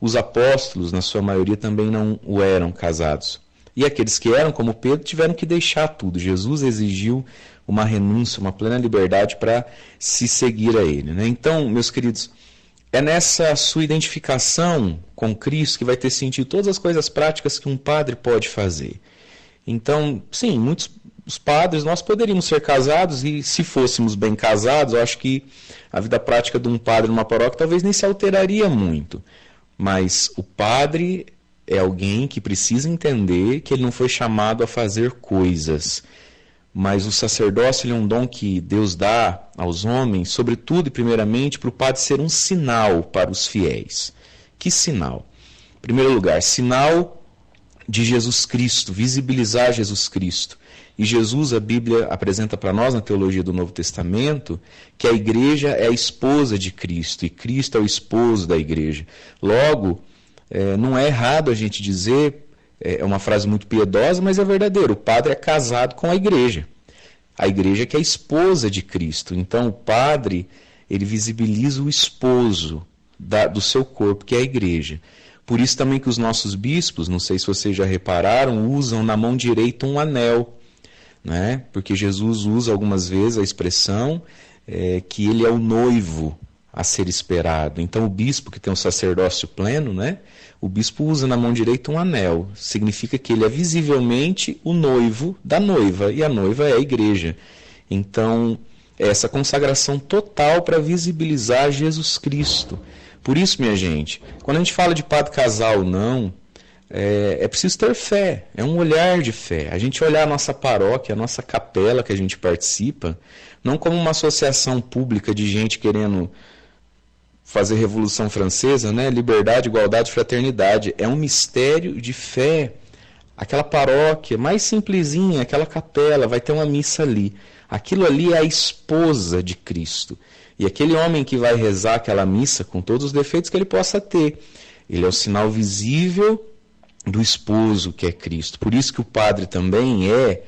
Speaker 12: Os apóstolos, na sua maioria, também não o eram casados. E aqueles que eram, como Pedro, tiveram que deixar tudo. Jesus exigiu uma renúncia, uma plena liberdade para se seguir a ele, né? Então, meus queridos, é nessa sua identificação com Cristo que vai ter sentido todas as coisas práticas que um padre pode fazer. Então, sim, muitos os padres, nós poderíamos ser casados, e se fôssemos bem casados, eu acho que a vida prática de um padre numa paróquia talvez nem se alteraria muito. Mas o padre é alguém que precisa entender que ele não foi chamado a fazer coisas. Mas o sacerdócio, ele é um dom que Deus dá aos homens, sobretudo e primeiramente para o padre ser um sinal para os fiéis. Que sinal? Em primeiro lugar, sinal de Jesus Cristo, visibilizar Jesus Cristo. E Jesus, a Bíblia apresenta para nós, na teologia do Novo Testamento, que a igreja é a esposa de Cristo, e Cristo é o esposo da igreja. Logo, não é errado a gente dizer, é uma frase muito piedosa, mas é verdadeiro, o padre é casado com a igreja que é a esposa de Cristo. Então o padre, ele visibiliza o esposo do seu corpo, que é a igreja. Por isso também que os nossos bispos, não sei se vocês já repararam, usam na mão direita um anel, né? Porque Jesus usa algumas vezes a expressão que ele é o noivo a ser esperado. Então o bispo que tem o sacerdócio pleno, né? O bispo usa na mão direita um anel. Significa que ele é visivelmente o noivo da noiva, e a noiva é a igreja. Então, essa consagração total para visibilizar Jesus Cristo. Por isso, minha gente, quando a gente fala de padre casar ou não, é preciso ter fé, é um olhar de fé. A gente olhar a nossa paróquia, a nossa capela que a gente participa, não como uma associação pública de gente querendo fazer Revolução Francesa, né? Liberdade, igualdade, fraternidade. É um mistério de fé Aquela paróquia mais simplesinha, aquela capela, vai ter uma missa ali. Aquilo ali é a esposa de Cristo. E aquele homem que vai rezar aquela missa, com todos os defeitos que ele possa ter, ele é o sinal visível do esposo que é Cristo. Por isso que o padre também é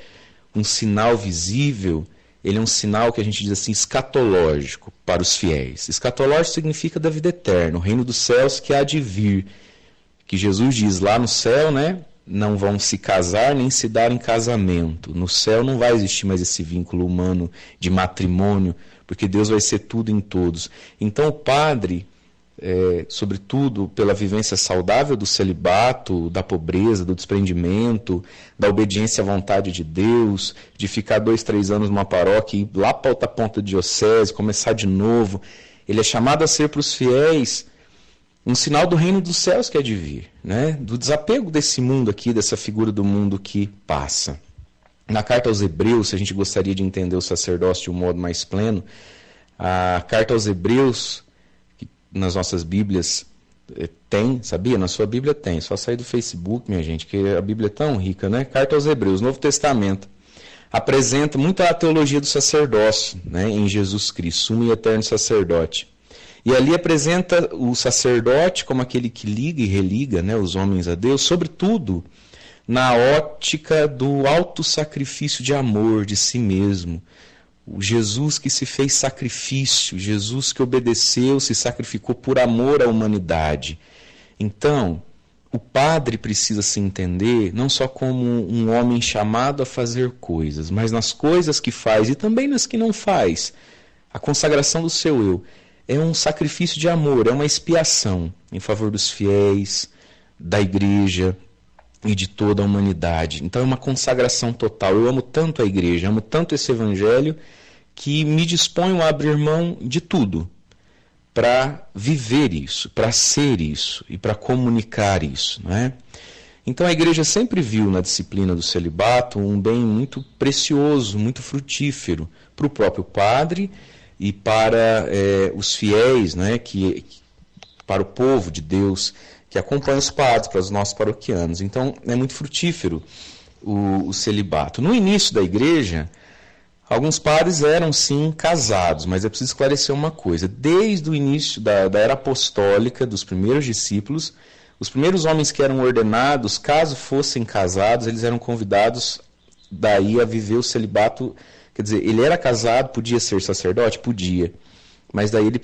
Speaker 12: um sinal visível, ele é um sinal que a gente diz assim, escatológico para os fiéis. Escatológico significa da vida eterna, o reino dos céus que há de vir. Que Jesus diz lá no céu, né? Não vão se casar nem se dar em casamento. No céu não vai existir mais esse vínculo humano de matrimônio, porque Deus vai ser tudo em todos. Então o padre, sobretudo pela vivência saudável do celibato, da pobreza, do desprendimento, da obediência à vontade de Deus, de ficar 2, 3 anos numa paróquia e ir lá para outra ponta de diocese, começar de novo, ele é chamado a ser para os fiéis um sinal do reino dos céus que é de vir, né? Do desapego desse mundo aqui, dessa figura do mundo que passa. Na carta aos Hebreus, se a gente gostaria de entender o sacerdócio de um modo mais pleno, a carta aos Hebreus, que nas nossas Bíblias tem, sabia? Na sua Bíblia tem, só sair do Facebook, minha gente, que a Bíblia é tão rica, né? Carta aos Hebreus, Novo Testamento, apresenta muito a teologia do sacerdócio, né? Em Jesus Cristo, sumo e eterno sacerdote. E ali apresenta o sacerdote como aquele que liga e religa, né, os homens a Deus, sobretudo na ótica do alto sacrifício de amor de si mesmo. O Jesus que se fez sacrifício, Jesus que obedeceu, se sacrificou por amor à humanidade. Então, o padre precisa se entender não só como um homem chamado a fazer coisas, mas nas coisas que faz e também nas que não faz. A consagração do seu eu é um sacrifício de amor, é uma expiação em favor dos fiéis, da igreja e de toda a humanidade. Então é uma consagração total. Eu amo tanto a igreja, amo tanto esse evangelho, que me disponho a abrir mão de tudo para viver isso, para ser isso e para comunicar isso, não é? Então a igreja sempre viu na disciplina do celibato um bem muito precioso, muito frutífero para o próprio padre e para os fiéis, né, para o povo de Deus que acompanha os padres, para os nossos paroquianos. Então é muito frutífero o celibato. No início da igreja, alguns padres eram sim casados, mas é preciso esclarecer uma coisa. Desde o início da era apostólica, dos primeiros discípulos, os primeiros homens que eram ordenados, caso fossem casados, eles eram convidados daí a viver o celibato. Quer dizer, ele era casado, podia ser sacerdote? Podia. Mas daí ele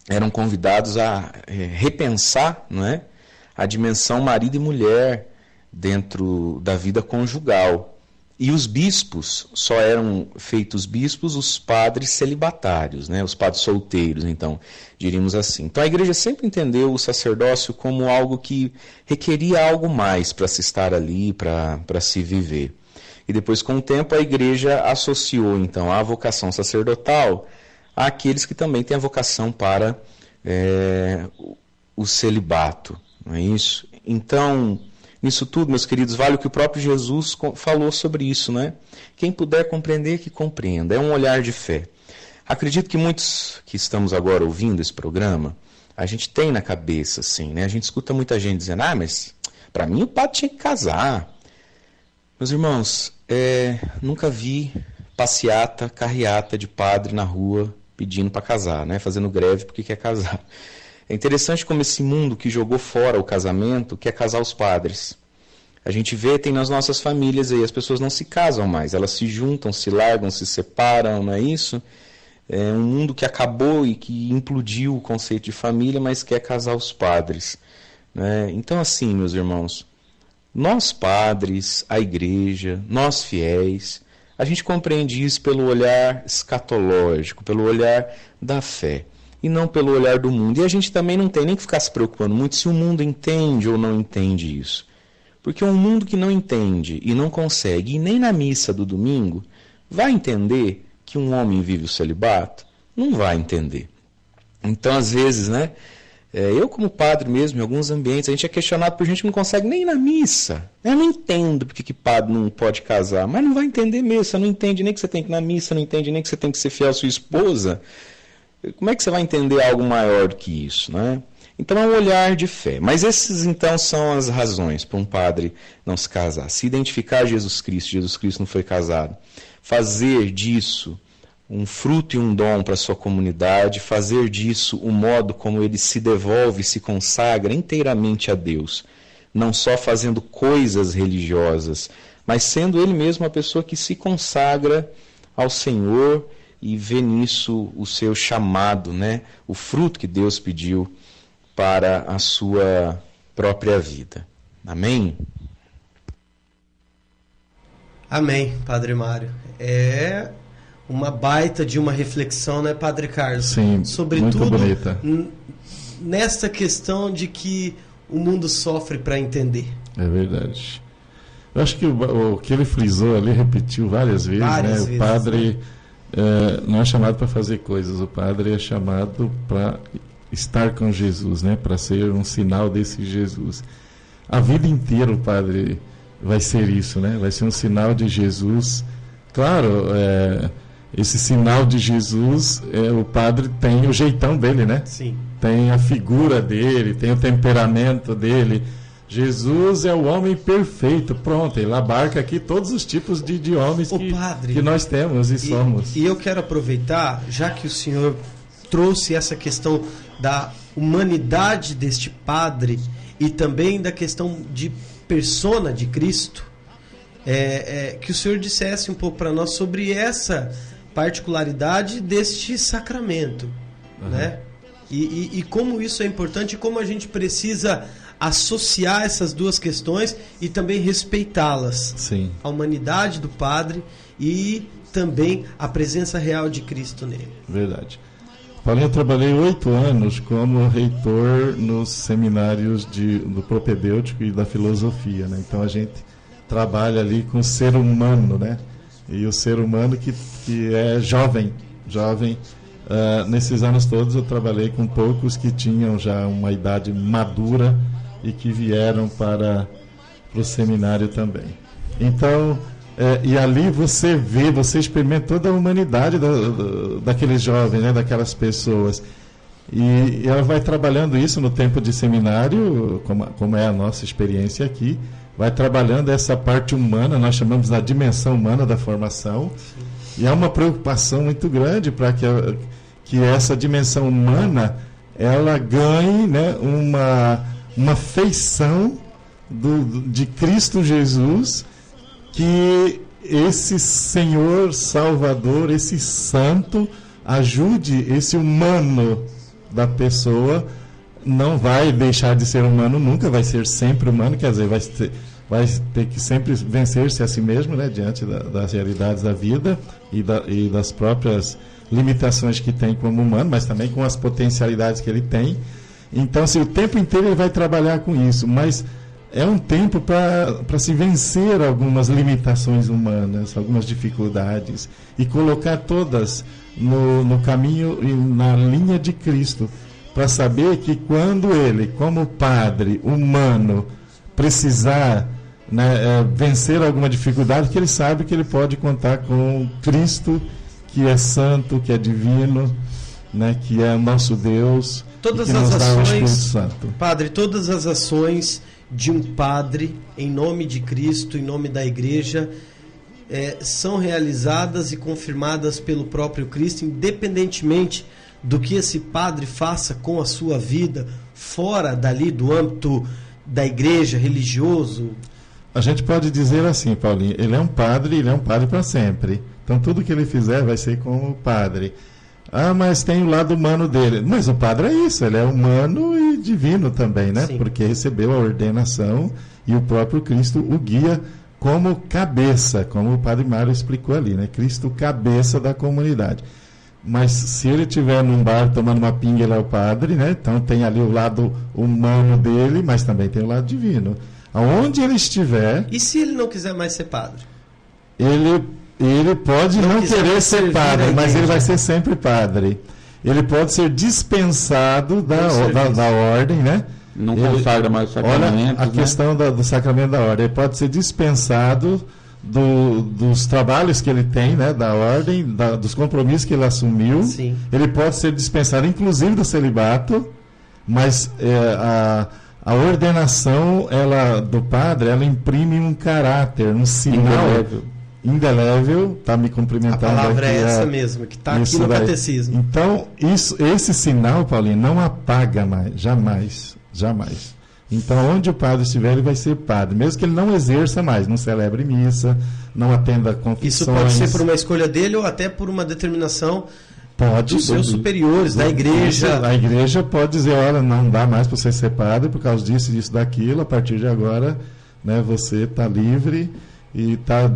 Speaker 12: eram convidados a repensar, não é, a dimensão marido e mulher dentro da vida conjugal. E os bispos, só eram feitos bispos os padres celibatários, né, os padres solteiros, então, diríamos assim. Então a igreja sempre entendeu o sacerdócio como algo que requeria algo mais para se estar ali, para se viver. E depois, com o tempo, a igreja associou, então, a vocação sacerdotal àqueles que também têm a vocação para o celibato, não é isso? Então, nisso tudo, meus queridos, vale o que o próprio Jesus falou sobre isso, né? Quem puder compreender, que compreenda. É um olhar de fé. Acredito que muitos que estamos agora ouvindo esse programa, a gente tem na cabeça, assim, né? A gente escuta muita gente dizendo, mas para mim o padre tinha que casar. Meus irmãos, nunca vi passeata, carreata de padre na rua pedindo para casar, né? Fazendo greve porque quer casar. É interessante como esse mundo que jogou fora o casamento quer casar os padres. A gente vê, tem nas nossas famílias aí, as pessoas não se casam mais, elas se juntam, se largam, se separam, não é isso? É um mundo que acabou e que implodiu o conceito de família, mas quer casar os padres, né? Então assim, meus irmãos, nós padres, a igreja, nós fiéis, a gente compreende isso pelo olhar escatológico, pelo olhar da fé, e não pelo olhar do mundo. E a gente também não tem nem que ficar se preocupando muito se o mundo entende ou não entende isso. Porque um mundo que não entende e não consegue, e nem na missa do domingo, vai entender que um homem vive o celibato? Não vai entender. Então, às vezes, né, eu como padre mesmo, em alguns ambientes, a gente é questionado por gente que não consegue nem ir na missa. Eu não entendo porque que padre não pode casar, mas não vai entender mesmo. Você não entende nem que você tem que ir na missa, não entende nem que você tem que ser fiel à sua esposa. Como é que você vai entender algo maior do que isso, né? Então é um olhar de fé. Mas esses então são as razões para um padre não se casar. Se identificar Jesus Cristo não foi casado. Fazer disso um fruto e um dom para a sua comunidade, fazer disso o modo como ele se devolve, se consagra inteiramente a Deus. Não só fazendo coisas religiosas, mas sendo ele mesmo a pessoa que se consagra ao Senhor e vê nisso o seu chamado, né? O fruto que Deus pediu para a sua própria vida. Amém?
Speaker 4: Amém, Padre Mário. É uma baita de uma reflexão, né, Padre Carlos?
Speaker 6: Sim,
Speaker 4: sobretudo
Speaker 6: muito bonita.
Speaker 4: Nessa questão de que o mundo sofre para entender.
Speaker 6: É verdade. Eu acho que o que ele frisou ali, repetiu várias vezes, né? O padre não é chamado para fazer coisas, o padre é chamado para estar com Jesus, né? Para ser um sinal desse Jesus. A vida inteira o padre vai ser isso, né? Vai ser um sinal de Jesus. Claro, esse sinal de Jesus, o padre tem o jeitão dele, né?
Speaker 4: Sim.
Speaker 6: Tem a figura dele, tem o temperamento dele. Jesus é o homem perfeito. Pronto, ele abarca aqui todos os tipos de homens que nós temos e somos.
Speaker 4: E eu quero aproveitar, já que o senhor trouxe essa questão da humanidade deste padre e também da questão de persona de Cristo, que o senhor dissesse um pouco para nós sobre essa particularidade deste sacramento, né? E como isso é importante e como a gente precisa associar essas duas questões e também respeitá-las.
Speaker 6: Sim.
Speaker 4: A humanidade do padre e também a presença real de Cristo nele.
Speaker 6: Verdade. Paulinho, eu trabalhei 8 anos como reitor nos seminários do propedêutico e da filosofia, né? Então a gente trabalha ali com o ser humano, né? E o ser humano que é jovem. Nesses anos todos eu trabalhei com poucos que tinham já uma idade madura e que vieram para o seminário também. Então, e ali você experimenta toda a humanidade daqueles jovens, né, daquelas pessoas. E ela vai trabalhando isso no tempo de seminário, como é a nossa experiência aqui, vai trabalhando essa parte humana, nós chamamos da dimensão humana da formação. Sim. E há uma preocupação muito grande para que essa dimensão humana ela ganhe, né, uma feição de Cristo Jesus, que esse Senhor Salvador, esse santo, ajude esse humano da pessoa. Não vai deixar de ser humano nunca, vai ser sempre humano, quer dizer, vai ter que sempre vencer-se a si mesmo, né, diante das realidades da vida e das próprias limitações que tem como humano, mas também com as potencialidades que ele tem. Então, assim, o tempo inteiro ele vai trabalhar com isso, mas é um tempo para se vencer algumas limitações humanas, algumas dificuldades, e colocar todas no caminho e na linha de Cristo, para saber que quando ele, como padre humano, precisar, né, vencer alguma dificuldade, que ele sabe que ele pode contar com Cristo, que é santo, que é divino, né, que é o nosso Deus,
Speaker 4: todas
Speaker 6: e que
Speaker 4: as
Speaker 6: nos dá o Espírito
Speaker 4: ações,
Speaker 6: Santo.
Speaker 4: Padre, todas as ações de um padre, em nome de Cristo, em nome da Igreja, são realizadas e confirmadas pelo próprio Cristo, independentemente do que esse padre faça com a sua vida, fora dali do âmbito da Igreja, religioso.
Speaker 6: A gente pode dizer assim, Paulinho, ele é um padre para sempre. Então tudo que ele fizer vai ser como padre. Ah, mas tem o lado humano dele. Mas o padre é isso, ele é humano e divino também, né? Sim. Porque recebeu a ordenação e o próprio Cristo o guia como cabeça, como o padre Mário explicou ali, né? Cristo cabeça da comunidade. Mas se ele estiver num bar tomando uma pinga, ele é o padre, né? Então tem ali o lado humano dele, mas também tem o lado divino. Aonde ele estiver...
Speaker 4: E se ele não quiser mais ser padre?
Speaker 6: Ele pode não querer ser padre, mas ele vai ser sempre padre. Ele pode ser dispensado da ordem, né?
Speaker 5: Não consagra mais o sacramento.
Speaker 6: Olha a questão do sacramento da ordem. Ele pode ser dispensado dos trabalhos que ele tem, né? Da ordem, dos compromissos que ele assumiu.
Speaker 4: Sim.
Speaker 6: Ele pode ser dispensado, inclusive, do celibato, Mas a ordenação do padre, ela imprime um caráter, um sinal indelével, tá me cumprimentando.
Speaker 4: A palavra
Speaker 6: aqui,
Speaker 4: é essa mesmo, que está aqui no catecismo.
Speaker 6: Então, esse sinal, Paulinho, não apaga mais, jamais. Então, onde o padre estiver, ele vai ser padre, mesmo que ele não exerça mais, não celebre missa, não atenda confissões.
Speaker 4: Isso pode ser por uma escolha dele ou até por uma determinação dos seus superiores, da igreja.
Speaker 6: A igreja pode dizer, olha, não dá mais para você ser padre por causa disso, daquilo, a partir de agora, né, você está livre e está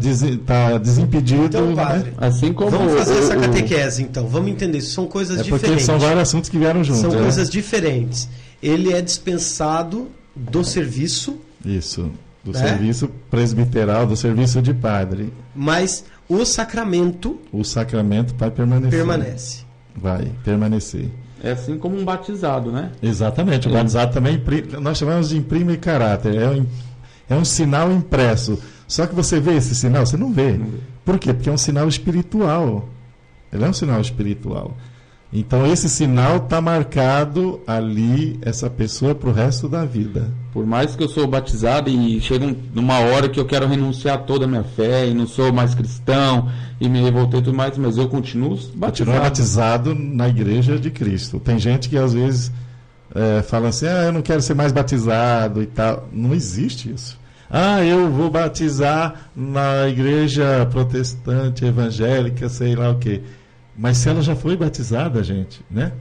Speaker 6: desimpedido.
Speaker 4: Então, padre,
Speaker 6: né?
Speaker 5: Assim como
Speaker 4: vamos fazer essa catequese, então. Vamos entender, isso são coisas diferentes.
Speaker 6: Porque são vários assuntos que vieram juntos.
Speaker 4: São coisas diferentes. Ele é dispensado do serviço.
Speaker 6: Isso, do serviço presbiteral, do serviço de padre.
Speaker 4: Mas o sacramento
Speaker 6: vai permanecer. Vai permanecer.
Speaker 5: É assim como um batizado, né?
Speaker 6: Exatamente, o batizado também, nós chamamos de imprime caráter, é um sinal impresso. Só que você vê esse sinal? Você não vê. Por quê? Porque é um sinal espiritual. Ele é um sinal espiritual. Então esse sinal está marcado ali, essa pessoa, para o resto da vida.
Speaker 5: Por mais que eu sou batizado e chega numa hora que eu quero renunciar toda a minha fé e não sou mais cristão e me revoltei e tudo mais, mas eu continuo batizado.
Speaker 6: Continua batizado na igreja de Cristo. Tem gente que às vezes fala assim, eu não quero ser mais batizado e tal. Não existe isso. Eu vou batizar na igreja protestante, evangélica, sei lá o quê. Mas se ela já foi batizada, gente, né?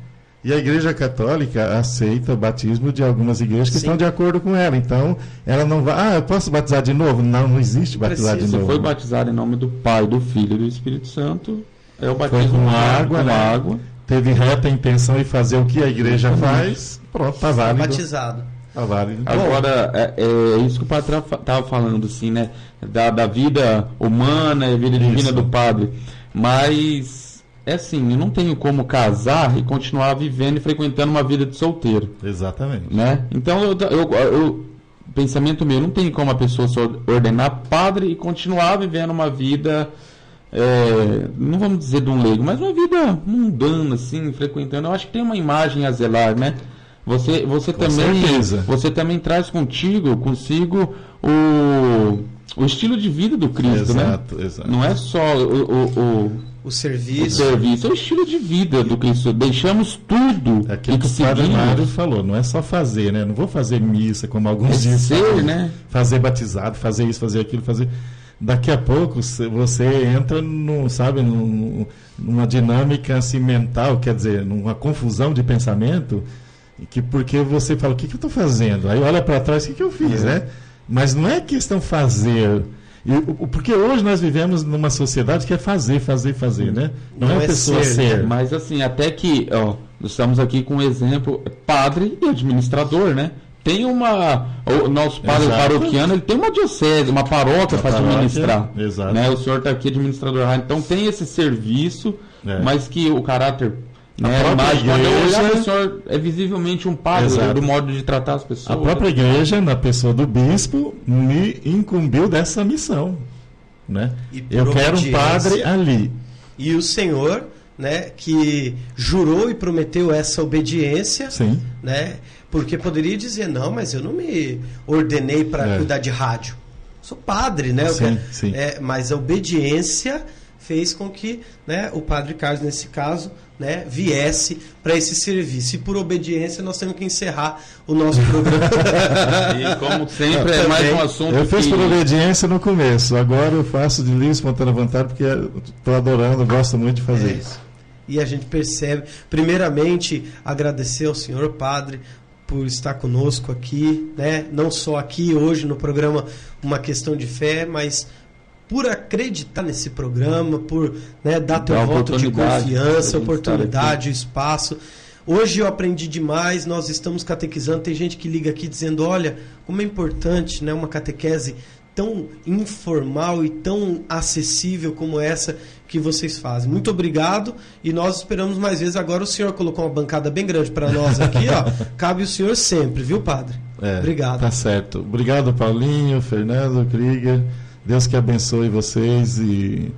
Speaker 6: E a Igreja Católica aceita o batismo de algumas igrejas que estão de acordo com ela. Então, ela não vai... eu posso batizar de novo? Não existe batizar de novo.
Speaker 5: Se foi batizado em nome do Pai, do Filho e do Espírito Santo, é o batismo com água.
Speaker 6: Teve reta intenção de fazer o que a igreja faz, pronto, está válido.
Speaker 4: Batizado.
Speaker 6: Tá válido.
Speaker 5: Agora, é isso que o padre estava falando, assim, né? Da vida humana e vida divina do padre. Mas... assim, eu não tenho como casar e continuar vivendo e frequentando uma vida de solteiro.
Speaker 6: Exatamente.
Speaker 5: Né? Então, pensamento meu, não tem como a pessoa se ordenar padre e continuar vivendo uma vida, não vamos dizer de um leigo, mas uma vida mundana, assim, frequentando. Eu acho que tem uma imagem a zelar, né? Você também traz consigo o estilo de vida do Cristo,
Speaker 6: exato,
Speaker 5: né?
Speaker 6: Exato.
Speaker 5: Não é só
Speaker 4: o serviço.
Speaker 5: É o estilo de vida do Cristo. Deixamos tudo.
Speaker 6: É aquilo que o Padre Mário falou, não é só fazer, né? Não vou fazer missa, como alguns dizem.
Speaker 5: Né?
Speaker 6: Fazer batizado, fazer isso, fazer aquilo, fazer. Daqui a pouco você entra numa dinâmica assim, mental, quer dizer, numa confusão de pensamento, porque você fala, o que eu estou fazendo? Aí olha para trás, o que eu fiz, né? Mas não é questão fazer. Porque hoje nós vivemos numa sociedade que é fazer, né? Não é a pessoa ser.
Speaker 5: Mas assim, até que, nós estamos aqui com um exemplo, padre e administrador, né? Tem o nosso padre paroquiano, ele tem uma diocese, uma paróquia para administrar.
Speaker 6: Exato.
Speaker 5: Né? O senhor está aqui administrador. Então tem esse serviço, mas que o caráter... quando eu olhar, o senhor é visivelmente um padre do modo de tratar as pessoas.
Speaker 6: A própria igreja, na pessoa do bispo, me incumbiu dessa missão, né? Eu quero um padre ali.
Speaker 4: E o senhor, né, que jurou e prometeu essa obediência, né? Porque poderia dizer, não, mas eu não me ordenei para cuidar de rádio. Sou padre, né?
Speaker 6: Sim.
Speaker 4: Mas a obediência fez com que, né, o padre Carlos, nesse caso, né, viesse para esse serviço. E por obediência nós temos que encerrar o nosso programa.
Speaker 5: E como sempre, é mais um assunto.
Speaker 6: Eu fiz por obediência no começo, agora eu faço de livre, espontânea vontade, porque estou adorando, gosto muito de fazer isso.
Speaker 4: E a gente percebe, primeiramente, agradecer ao senhor padre por estar conosco aqui, né? Não só aqui hoje no programa Uma Questão de Fé, mas por acreditar nesse programa, por, né, dar teu voto de confiança, oportunidade, espaço. Hoje eu aprendi demais, nós estamos catequizando, tem gente que liga aqui dizendo, olha, como é importante, né, uma catequese tão informal e tão acessível como essa que vocês fazem. Muito obrigado e nós esperamos mais vezes. Agora o senhor colocou uma bancada bem grande para nós aqui, cabe o senhor sempre, viu, padre? Obrigado.
Speaker 6: Tá certo. Obrigado, Paulinho, Fernando, Krieger. Deus que abençoe vocês e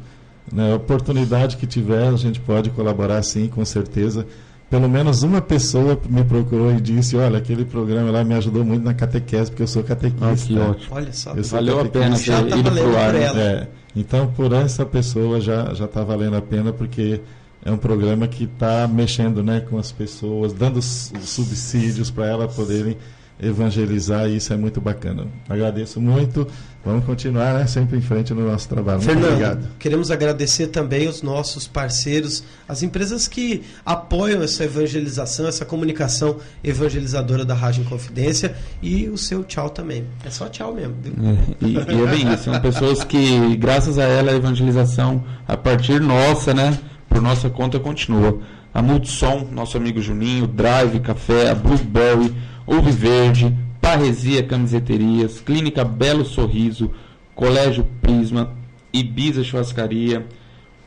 Speaker 6: a oportunidade que tiver, a gente pode colaborar sim, com certeza, pelo menos uma pessoa me procurou e disse, olha, aquele programa lá me ajudou muito na catequese, porque eu sou catequista.
Speaker 5: Que ótimo.
Speaker 4: Olha só.
Speaker 5: Valeu a pena
Speaker 4: já tá
Speaker 5: ir pro ar.
Speaker 6: Então, por essa pessoa já está valendo a pena, porque é um programa que está mexendo, né, com as pessoas, dando subsídios para elas poderem evangelizar, e isso é muito bacana. Agradeço muito. Vamos continuar, né, sempre em frente no nosso trabalho. Muito
Speaker 4: Fernando,
Speaker 6: obrigado.
Speaker 4: Queremos agradecer também os nossos parceiros, as empresas que apoiam essa evangelização, essa comunicação evangelizadora da Rádio Inconfidência, e o seu tchau também. É só tchau mesmo, viu?
Speaker 5: E é bem isso, são pessoas que, graças a ela, a evangelização, a partir nossa, né, por nossa conta, continua. A Multissom, nosso amigo Juninho, Drive Café, a Blueberry, Ouve Verde, Parresia Camiseterias, Clínica Belo Sorriso, Colégio Prisma, Ibiza Churrascaria,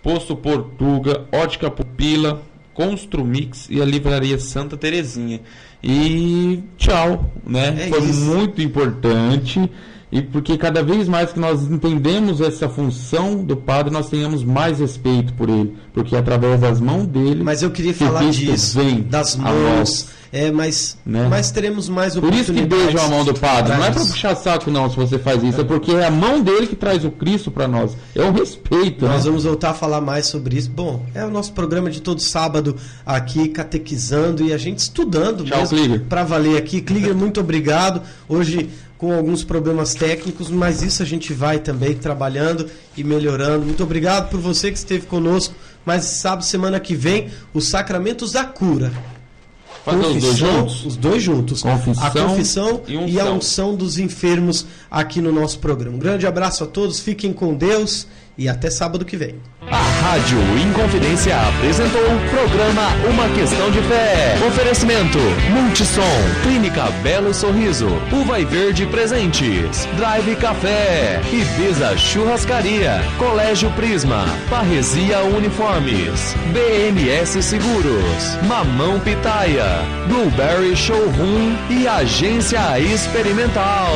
Speaker 5: Posto Portuga, Ótica Pupila, Construmix e a Livraria Santa Terezinha. E tchau, né? Foi muito importante, e porque cada vez mais que nós entendemos essa função do padre, nós tenhamos mais respeito por ele, porque através das mãos dele...
Speaker 4: Mas eu queria falar disso, das mãos... mas teremos mais oportunidades.
Speaker 5: Por isso que beijam a mão do padre. Não é para puxar saco, não, se você faz isso. É porque é a mão dele que traz o Cristo para nós. É um respeito.
Speaker 4: Nós vamos voltar a falar mais sobre isso. Bom, é o nosso programa de todo sábado aqui, catequizando e a gente estudando mesmo para valer aqui. Klieger, muito obrigado. Hoje com alguns problemas técnicos, mas isso a gente vai também trabalhando e melhorando. Muito obrigado por você que esteve conosco. Mas sábado, semana que vem, os Sacramentos da Cura. Os dois juntos. A confissão e a unção dos enfermos aqui no nosso programa. Um grande abraço a todos, fiquem com Deus e até sábado que vem.
Speaker 2: A Rádio Inconfidência apresentou o programa Uma Questão de Fé. Oferecimento Multissom, Clínica Belo Sorriso, Uva e Verde Presentes, Drive Café, Ibiza Churrascaria, Colégio Prisma, Parresia Uniformes, BMS Seguros, Mamão Pitaia, Blueberry Showroom e Agência Experimental.